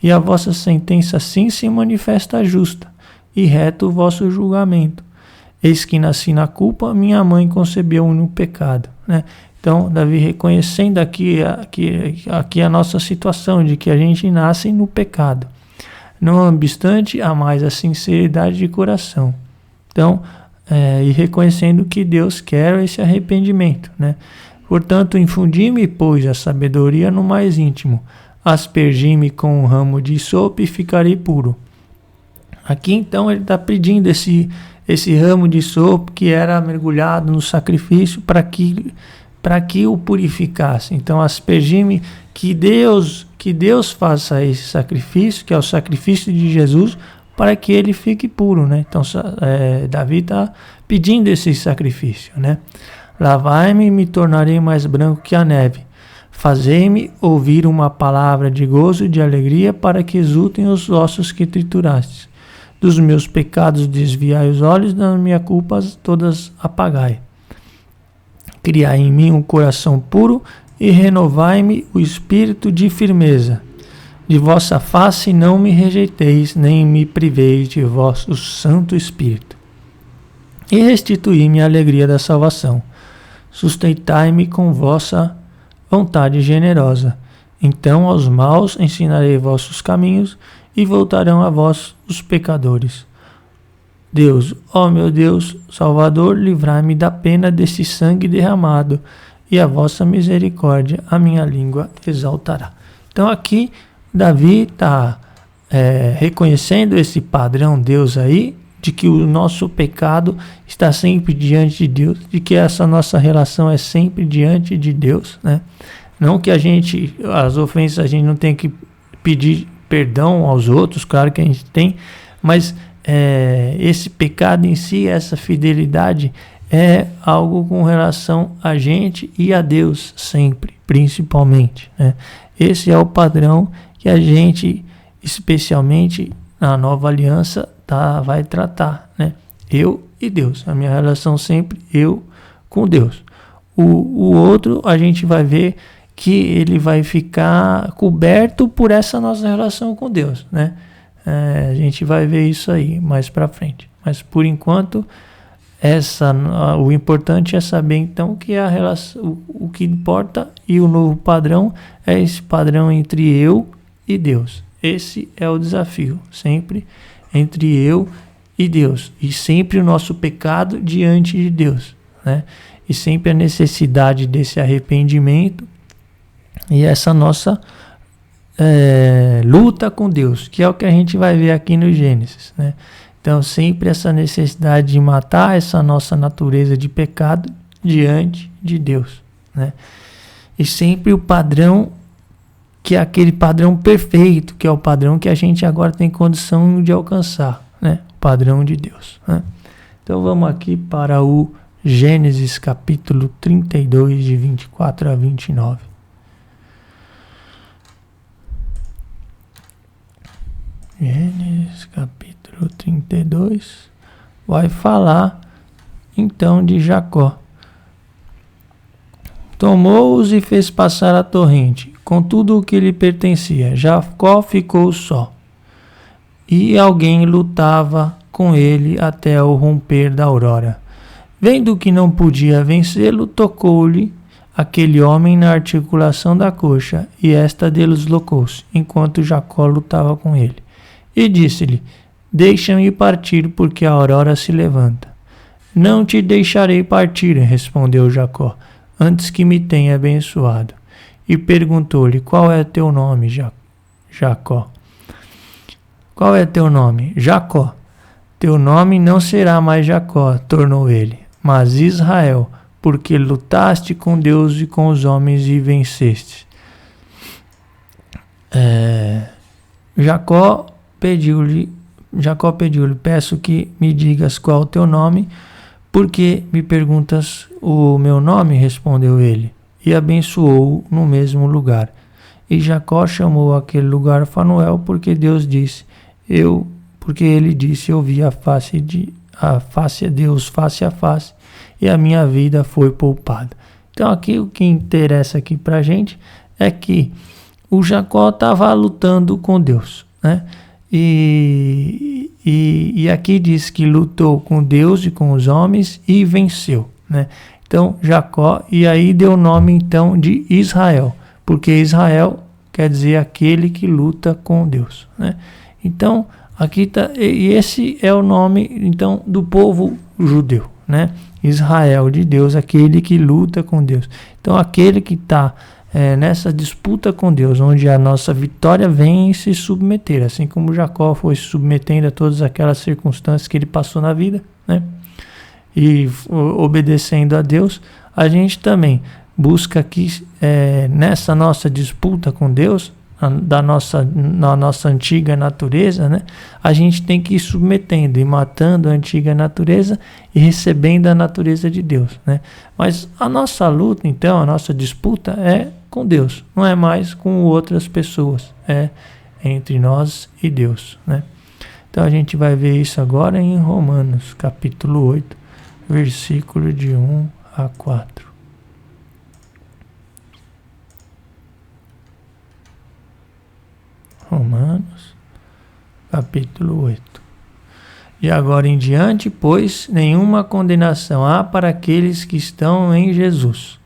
E a vossa sentença assim se manifesta justa, e reto o vosso julgamento. Eis que nasci na culpa, minha mãe concebeu-me no pecado, né? Então, Davi reconhecendo aqui a nossa situação de que a gente nasce no pecado. Não obstante, há mais a sinceridade de coração. Então, e reconhecendo que Deus quer esse arrependimento, né? Portanto, infundi-me, pois, a sabedoria no mais íntimo. Aspergi-me com um ramo de sopo e ficarei puro. Aqui, então, ele está pedindo esse ramo de sopo que era mergulhado no sacrifício para que o purificasse. Então, aspergi-me, que Deus faça esse sacrifício, que é o sacrifício de Jesus, para que ele fique puro, né? Então, Davi está pedindo esse sacrifício, né? Lavai-me e me tornarei mais branco que a neve. Fazei-me ouvir uma palavra de gozo e de alegria, para que exultem os ossos que triturastes. Dos meus pecados desviai os olhos, das minhas culpas todas apagai. Criai em mim um coração puro e renovai-me o espírito de firmeza. De vossa face não me rejeiteis, nem me priveis de vosso Santo Espírito. E restituí-me a alegria da salvação. Sustentai-me com vossa vontade generosa. Então aos maus ensinarei vossos caminhos, e voltarão a vós os pecadores. Deus, ó meu Deus, Salvador, livrai-me da pena desse sangue derramado, e a vossa misericórdia a minha língua exaltará. Então aqui Davi está reconhecendo esse padrão Deus aí, de que o nosso pecado está sempre diante de Deus, de que essa nossa relação é sempre diante de Deus, né? Não que as ofensas a gente não tem que pedir perdão aos outros, claro que a gente tem, mas esse pecado em si, essa fidelidade, é algo com relação a gente e a Deus sempre, principalmente, né? Esse é o padrão que a gente, especialmente na nova aliança, vai tratar, né? Eu e Deus, a minha relação sempre eu com Deus. O outro a gente vai ver que ele vai ficar coberto por essa nossa relação com Deus, né? A gente vai ver isso aí mais para frente. Mas por enquanto, o importante é saber então que a relação, o que importa e o novo padrão é esse padrão entre eu e Deus. Esse é o desafio, sempre entre eu e Deus, e sempre o nosso pecado diante de Deus, né? E sempre a necessidade desse arrependimento e essa nossa luta com Deus, que é o que a gente vai ver aqui no Gênesis, né? Então, sempre essa necessidade de matar essa nossa natureza de pecado diante de Deus, né? E sempre o padrão, que é aquele padrão perfeito, que é o padrão que a gente agora tem condição de alcançar, né? O padrão de Deus, né? Então, vamos aqui para o Gênesis capítulo 32, de 24 a 29. Gênesis capítulo 32 vai falar então de Jacó. Tomou-os e fez passar a torrente, com tudo o que lhe pertencia. Jacó ficou só, e alguém lutava com ele até o romper da aurora. Vendo que não podia vencê-lo, tocou-lhe aquele homem na articulação da coxa, e esta deslocou-se, enquanto Jacó lutava com ele. E disse-lhe: deixa-me partir, porque a aurora se levanta. Não te deixarei partir, respondeu Jacó, antes que me tenha abençoado. E perguntou-lhe: qual é teu nome, Jacó? Qual é teu nome? Jacó. Teu nome não será mais Jacó, tornou ele, mas Israel, porque lutaste com Deus e com os homens e venceste. Jacó pediu-lhe, peço que me digas qual é o teu nome, porque me perguntas o meu nome, respondeu ele, e abençoou-o no mesmo lugar. E Jacó chamou aquele lugar Fanuel, porque ele disse, eu vi a face a Deus face a face, e a minha vida foi poupada. Então aqui o que interessa aqui pra gente é que o Jacó estava lutando com Deus, né? E aqui diz que lutou com Deus e com os homens e venceu, né? Então Jacó, e aí deu o nome então de Israel, porque Israel quer dizer aquele que luta com Deus, né? Então aqui tá, e esse é o nome então do povo judeu, né? Israel de Deus, aquele que luta com Deus. Então aquele que está nessa disputa com Deus, onde a nossa vitória vem se submeter, assim como Jacó foi se submetendo a todas aquelas circunstâncias que ele passou na vida, né? E obedecendo a Deus, a gente também busca aqui, nessa nossa disputa com Deus, na nossa antiga natureza, né? A gente tem que ir submetendo e matando a antiga natureza e recebendo a natureza de Deus, né? Mas a nossa luta, então, a nossa disputa é com Deus, não é mais com outras pessoas, é entre nós e Deus, né? Então a gente vai ver isso agora em Romanos, capítulo 8, versículo de 1 a 4. Romanos, capítulo 8. De agora em diante, pois, nenhuma condenação há para aqueles que estão em Jesus.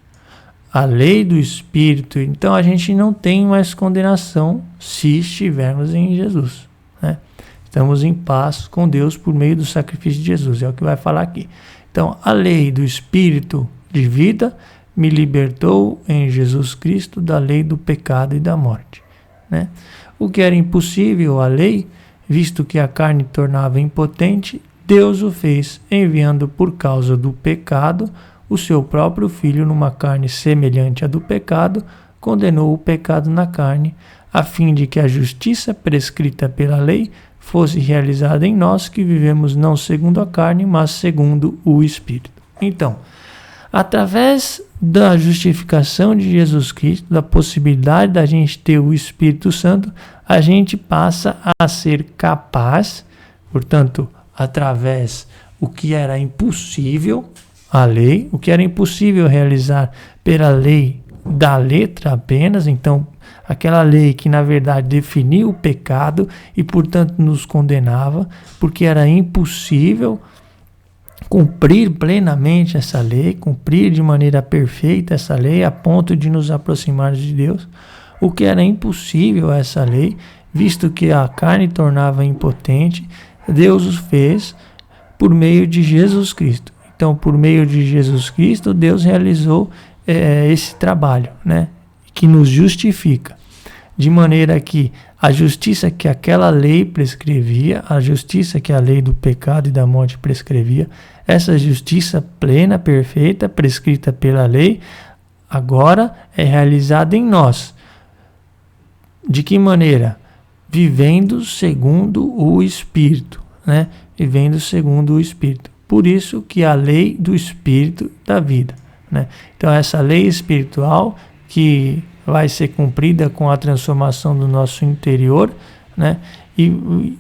A lei do Espírito, então a gente não tem mais condenação se estivermos em Jesus, né? Estamos em paz com Deus por meio do sacrifício de Jesus, é o que vai falar aqui. Então, a lei do Espírito de vida me libertou em Jesus Cristo da lei do pecado e da morte, né? O que era impossível à lei, visto que a carne tornava impotente, Deus o fez, enviando por causa do pecado o seu próprio Filho numa carne semelhante à do pecado, condenou o pecado na carne, a fim de que a justiça prescrita pela lei fosse realizada em nós que vivemos não segundo a carne, mas segundo o Espírito. Então, através da justificação de Jesus Cristo, da possibilidade da gente ter o Espírito Santo, a gente passa a ser capaz, portanto, através o que era impossível, a lei, o que era impossível realizar pela lei da letra apenas, então aquela lei que na verdade definia o pecado e portanto nos condenava, porque era impossível cumprir plenamente essa lei, cumprir de maneira perfeita essa lei a ponto de nos aproximar de Deus. O que era impossível a essa lei, visto que a carne tornava impotente, Deus os fez por meio de Jesus Cristo. Então, por meio de Jesus Cristo, Deus realizou esse trabalho, né? Que nos justifica. de maneira que a justiça que aquela lei prescrevia, a justiça que a lei do pecado e da morte prescrevia, essa justiça plena, perfeita, prescrita pela lei, agora é realizada em nós. De que maneira? Vivendo segundo o Espírito, né? Vivendo segundo o Espírito. Por isso que a lei do Espírito da vida, né? Então essa lei espiritual que vai ser cumprida com a transformação do nosso interior, né? E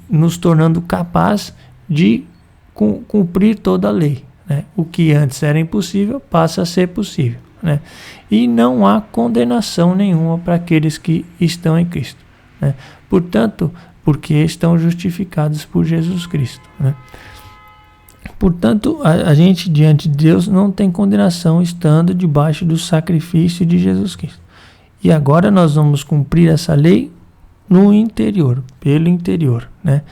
nos tornando capaz de cumprir toda a lei, né? O que antes era impossível passa a ser possível, né? E não há condenação nenhuma para aqueles que estão em Cristo, né? Portanto, porque estão justificados por Jesus Cristo, né? Portanto, a gente diante de Deus não tem condenação estando debaixo do sacrifício de Jesus Cristo. E agora nós vamos cumprir essa lei no interior, pelo interior, né?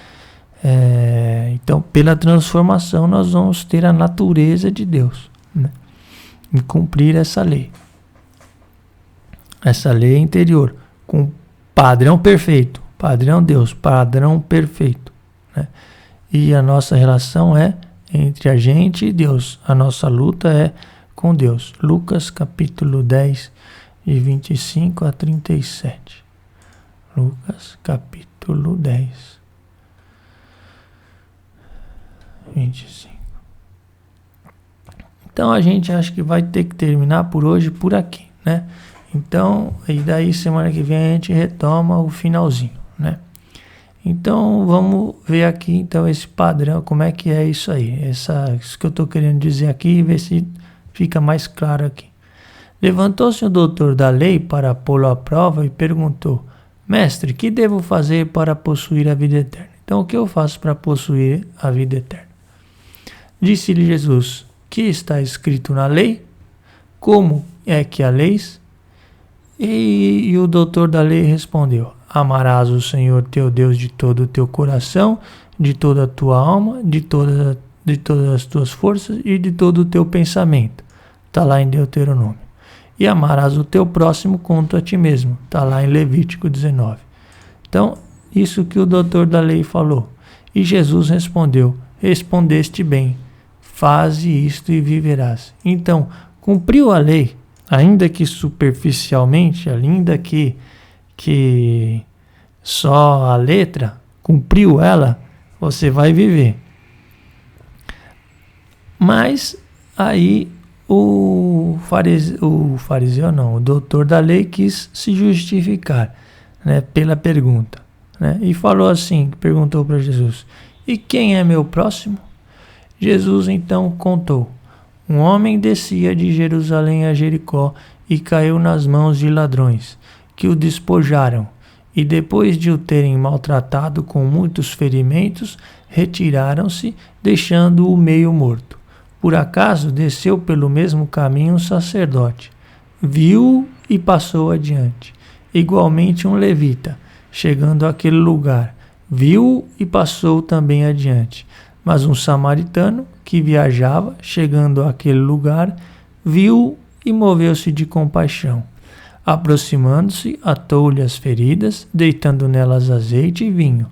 Então, pela transformação, nós vamos ter a natureza de Deus, né? E cumprir essa lei. Essa lei interior, com padrão perfeito, padrão Deus, padrão perfeito, né? E a nossa relação é entre a gente e Deus. A nossa luta é com Deus. Lucas capítulo 10, de 25 a 37. Lucas capítulo 10, 25. Então a gente acha que vai ter que terminar por hoje por aqui, né? Então, e daí semana que vem a gente retoma o finalzinho, né? Então vamos ver aqui então esse padrão, como é que é isso aí, isso que eu estou querendo dizer aqui, e ver se fica mais claro aqui. Levantou-se o doutor da lei para pô-lo à prova e perguntou: Mestre, que devo fazer para possuir a vida eterna? Então o que eu faço para possuir a vida eterna? Disse-lhe Jesus: que está escrito na lei? Como é que a leis? E o doutor da lei respondeu: amarás o Senhor teu Deus de todo o teu coração, de toda a tua alma, de todas as tuas forças e de todo o teu pensamento. Está lá em Deuteronômio. E amarás o teu próximo quanto a ti mesmo. Está lá em Levítico 19. Então, isso que o doutor da lei falou. E Jesus respondeu: respondeste bem, faze isto e viverás. Então, cumpriu a lei, ainda que superficialmente, ainda que só a letra, cumpriu ela, você vai viver. Mas aí o doutor da lei quis se justificar, né, pela pergunta, né, e falou assim, perguntou para Jesus: e quem é meu próximo? Jesus então contou: um homem descia de Jerusalém a Jericó e caiu nas mãos de ladrões, que o despojaram, e depois de o terem maltratado com muitos ferimentos, retiraram-se, deixando-o meio morto. Por acaso desceu pelo mesmo caminho um sacerdote, viu-o e passou adiante. Igualmente um levita, chegando àquele lugar, viu-o e passou também adiante. Mas um samaritano que viajava, chegando àquele lugar, viu-o e moveu-se de compaixão. Aproximando-se, atou-lhe as feridas, deitando nelas azeite e vinho.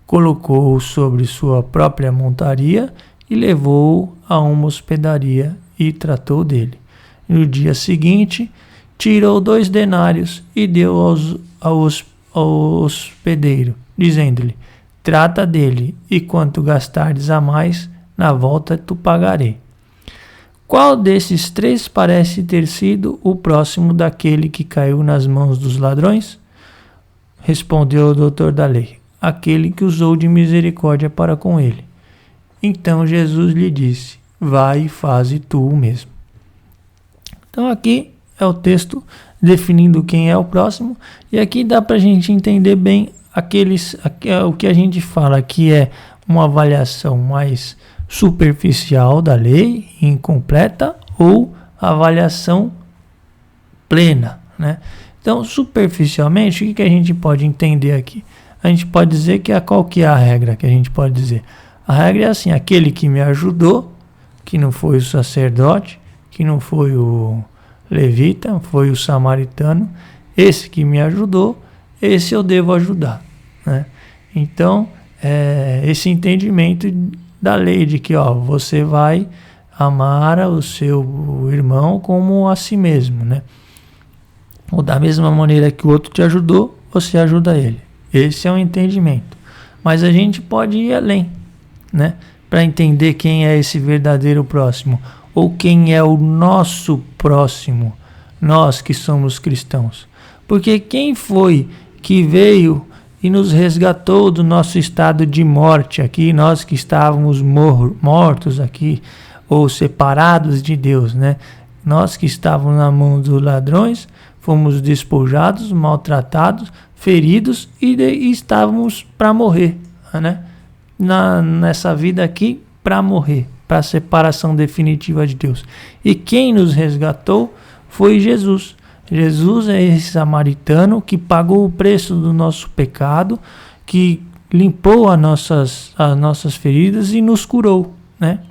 Colocou-o sobre sua própria montaria e levou-o a uma hospedaria e tratou dele. No dia seguinte, tirou 2 denários e deu ao hospedeiro, dizendo-lhe: trata dele, e quanto gastares a mais, na volta tu pagarei. Qual desses 3 parece ter sido o próximo daquele que caiu nas mãos dos ladrões? Respondeu o doutor da lei: aquele que usou de misericórdia para com ele. Então Jesus lhe disse: vai e faze tu o mesmo. Então aqui é o texto definindo quem é o próximo, e aqui dá para a gente entender bem o que a gente fala que é uma avaliação mais superficial da lei, incompleta, ou avaliação plena, né? Então, superficialmente, o que a gente pode entender aqui? A gente pode dizer que qual que é a regra que a gente pode dizer? A regra é assim: aquele que me ajudou, que não foi o sacerdote, que não foi o levita, foi o samaritano, esse que me ajudou, esse eu devo ajudar, né? Então, esse entendimento da lei de que você vai amar o seu irmão como a si mesmo, né? Ou da mesma maneira que o outro te ajudou, você ajuda ele. Esse é o entendimento. Mas a gente pode ir além, né? Para entender quem é esse verdadeiro próximo, ou quem é o nosso próximo, nós que somos cristãos. Porque quem foi que veio e nos resgatou do nosso estado de morte aqui, nós que estávamos mortos aqui, ou separados de Deus, né? Nós que estávamos na mão dos ladrões, fomos despojados, maltratados, feridos e estávamos para morrer, né? Nessa vida aqui, para morrer, para a separação definitiva de Deus. E quem nos resgatou foi Jesus. Jesus é esse samaritano que pagou o preço do nosso pecado, que limpou as nossas feridas e nos curou, né?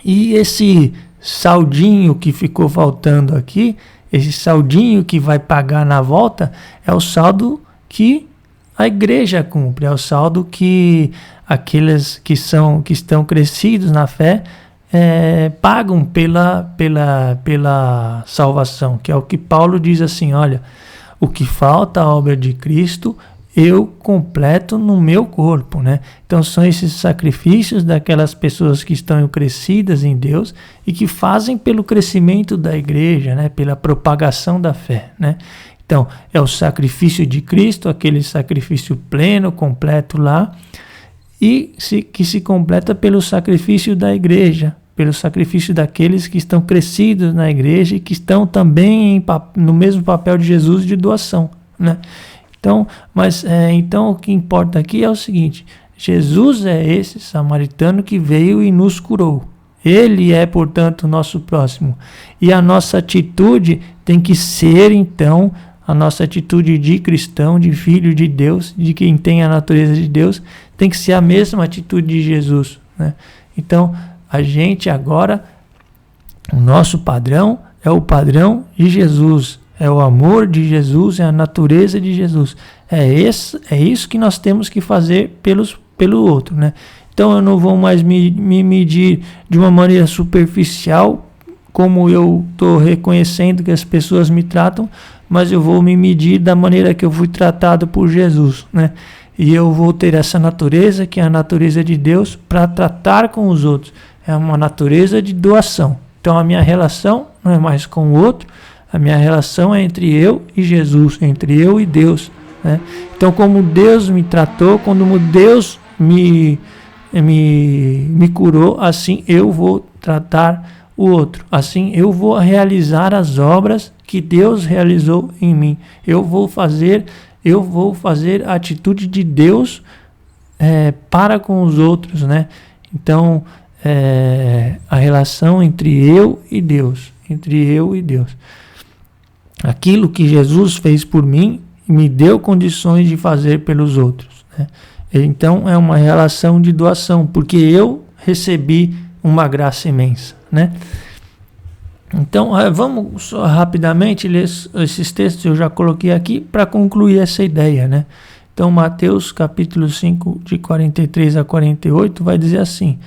E esse saldinho que ficou faltando aqui, esse saldinho que vai pagar na volta, é o saldo que a igreja cumpre, é o saldo que aqueles que estão crescidos na fé pagam pela salvação, que é o que Paulo diz assim: olha, o que falta à obra de Cristo, eu completo no meu corpo, né? Então são esses sacrifícios daquelas pessoas que estão crescidas em Deus e que fazem pelo crescimento da igreja, né? Pela propagação da fé, né? Então é o sacrifício de Cristo, aquele sacrifício pleno, completo lá, e que se completa pelo sacrifício da igreja, pelo sacrifício daqueles que estão crescidos na igreja e que estão também no mesmo papel de Jesus de doação, né? Então, então o que importa aqui é o seguinte: Jesus é esse samaritano que veio e nos curou. Ele é, portanto, o nosso próximo. E a nossa atitude tem que ser, então, a nossa atitude de cristão, de filho de Deus, de quem tem a natureza de Deus, tem que ser a mesma atitude de Jesus, né? Então, a gente agora, o nosso padrão é o padrão de Jesus. É o amor de Jesus, é a natureza de Jesus. É isso que nós temos que fazer pelo outro, né? Então eu não vou mais me medir de uma maneira superficial, como eu estou reconhecendo que as pessoas me tratam, mas eu vou me medir da maneira que eu fui tratado por Jesus, né? E eu vou ter essa natureza, que é a natureza de Deus, para tratar com os outros. É uma natureza de doação. Então a minha relação não é mais com o outro, a minha relação é entre eu e Jesus, entre eu e Deus, né? Então, como Deus me tratou, quando Deus me curou, assim eu vou tratar o outro. Assim eu vou realizar as obras que Deus realizou em mim. Eu vou fazer a atitude de Deus para com os outros, né? Então, a relação entre eu e Deus, aquilo que Jesus fez por mim me deu condições de fazer pelos outros, né? Então é uma relação de doação, porque eu recebi uma graça imensa, né? Então vamos só rapidamente ler esses textos, eu já coloquei aqui para concluir essa ideia, né? Então Mateus capítulo 5 de 43 a 48 vai dizer assim: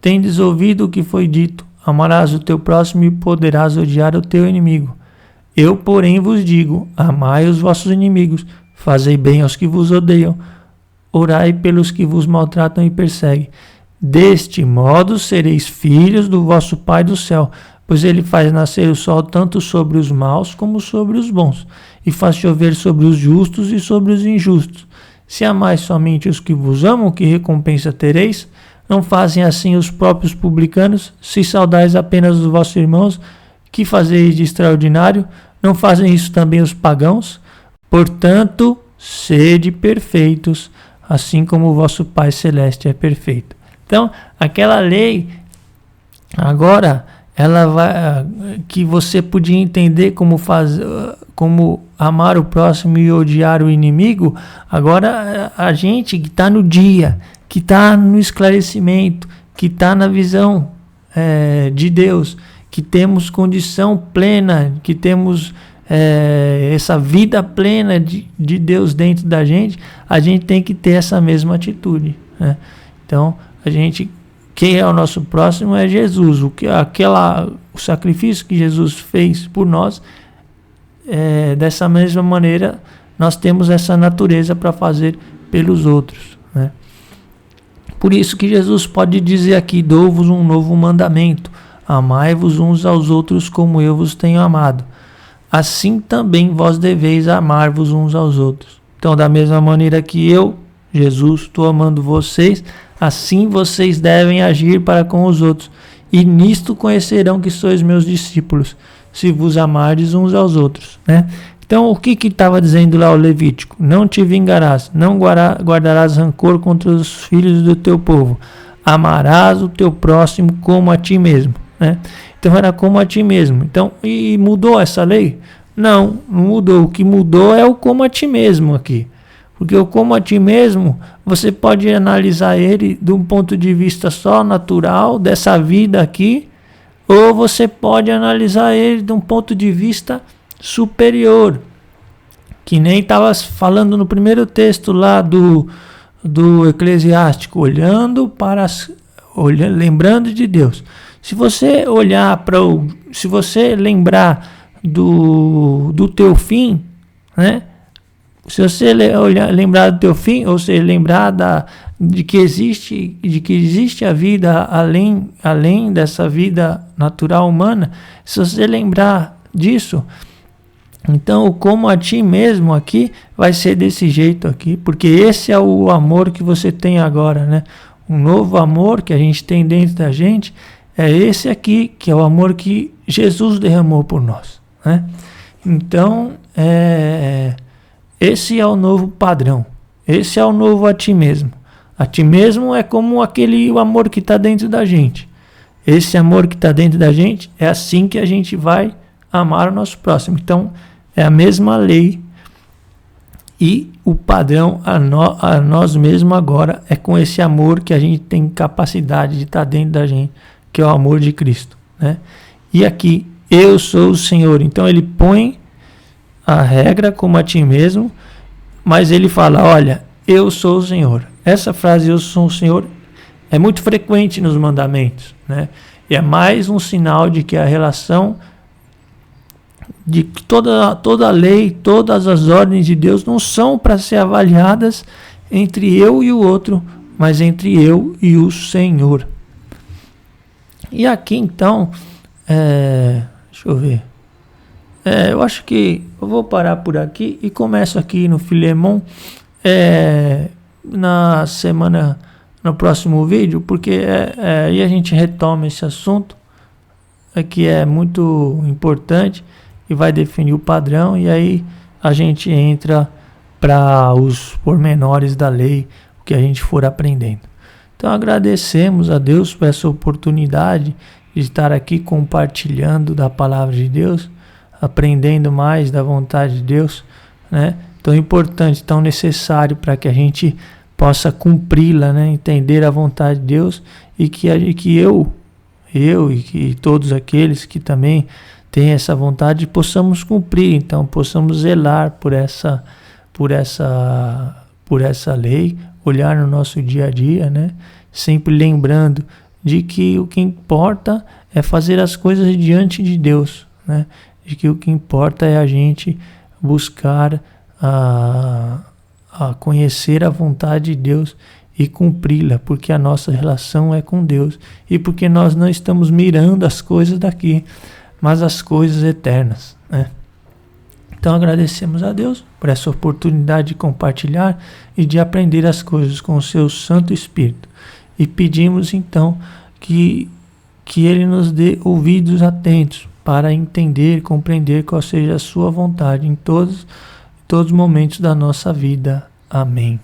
tendes ouvido o que foi dito, amarás o teu próximo e poderás odiar o teu inimigo. Eu, porém, vos digo, amai os vossos inimigos, fazei bem aos que vos odeiam, orai pelos que vos maltratam e perseguem. Deste modo sereis filhos do vosso Pai do céu, pois ele faz nascer o sol tanto sobre os maus como sobre os bons, e faz chover sobre os justos e sobre os injustos. Se amais somente os que vos amam, que recompensa tereis? Não fazem assim os próprios publicanos? Se saudais apenas os vossos irmãos, que fazeis de extraordinário? Não fazem isso também os pagãos? Portanto, sede perfeitos, assim como o vosso Pai Celeste é perfeito. Então, aquela lei, agora, ela vai, que você podia entender como amar o próximo e odiar o inimigo, agora a gente que está no dia, que está no esclarecimento, que está na visão de Deus, que temos condição plena, que temos essa vida plena de Deus dentro da gente, a gente tem que ter essa mesma atitude, né? Então, quem é o nosso próximo é Jesus. O sacrifício que Jesus fez por nós, dessa mesma maneira, nós temos essa natureza para fazer pelos outros, né? Por isso que Jesus pode dizer aqui: dou-vos um novo mandamento, amai-vos uns aos outros como eu vos tenho amado. Assim também vós deveis amar-vos uns aos outros. Então, da mesma maneira que eu, Jesus, estou amando vocês, assim vocês devem agir para com os outros. E nisto conhecerão que sois meus discípulos, se vos amardes uns aos outros, né? Então, o que estava dizendo lá o Levítico? Não te vingarás, não guardarás rancor contra os filhos do teu povo. Amarás o teu próximo como a ti mesmo, né? Então, era como a ti mesmo. Então, e mudou essa lei? Não mudou. O que mudou é o como a ti mesmo aqui. Porque o como a ti mesmo, você pode analisar ele de um ponto de vista só natural, dessa vida aqui, ou você pode analisar ele de um ponto de vista superior, que nem estava falando no primeiro texto lá do Eclesiástico, lembrando de Deus. Se você olhar se você lembrar do teu fim, né? Se você lembrar do teu fim, ou seja, lembrar de que existe a vida além dessa vida natural humana, se você lembrar disso, então como a ti mesmo aqui vai ser desse jeito aqui, porque esse é o amor que você tem agora, né? Um novo amor que a gente tem dentro da gente é esse aqui, que é o amor que Jesus derramou por nós, né? Então, esse é o novo padrão. Esse é o novo a ti mesmo. A ti mesmo é como o amor que está dentro da gente. Esse amor que está dentro da gente é assim que a gente vai amar o nosso próximo. Então, é a mesma lei. E o padrão a nós mesmos agora é com esse amor que a gente tem capacidade de estar dentro da gente, que é o amor de Cristo, né? E aqui, eu sou o Senhor. Então, ele põe a regra como a ti mesmo, mas ele fala: olha, eu sou o Senhor. Essa frase, eu sou o Senhor, é muito frequente nos mandamentos, né? E é mais um sinal de que a relação, de que toda a lei, todas as ordens de Deus não são para ser avaliadas entre eu e o outro, mas entre eu e o Senhor. E aqui então, deixa eu ver. Eu acho que eu vou parar por aqui e começo aqui no Filemon no próximo vídeo, porque aí a gente retoma esse assunto que é muito importante e vai definir o padrão, e aí a gente entra para os pormenores da lei, o que a gente for aprendendo. Então agradecemos a Deus por essa oportunidade de estar aqui compartilhando da palavra de Deus, aprendendo mais da vontade de Deus, né? Tão importante, tão necessário para que a gente possa cumpri-la, né? Entender a vontade de Deus, e que eu e que todos aqueles que também têm essa vontade possamos cumprir. Então possamos zelar por essa lei, olhar no nosso dia a dia, né? Sempre lembrando de que o que importa é fazer as coisas diante de Deus, né? De que o que importa é a gente buscar a conhecer a vontade de Deus e cumpri-la, porque a nossa relação é com Deus e porque nós não estamos mirando as coisas daqui, mas as coisas eternas, né? Então agradecemos a Deus por essa oportunidade de compartilhar e de aprender as coisas com o seu Santo Espírito, e pedimos então que Ele nos dê ouvidos atentos para entender e compreender qual seja a sua vontade em todos os momentos da nossa vida. Amém.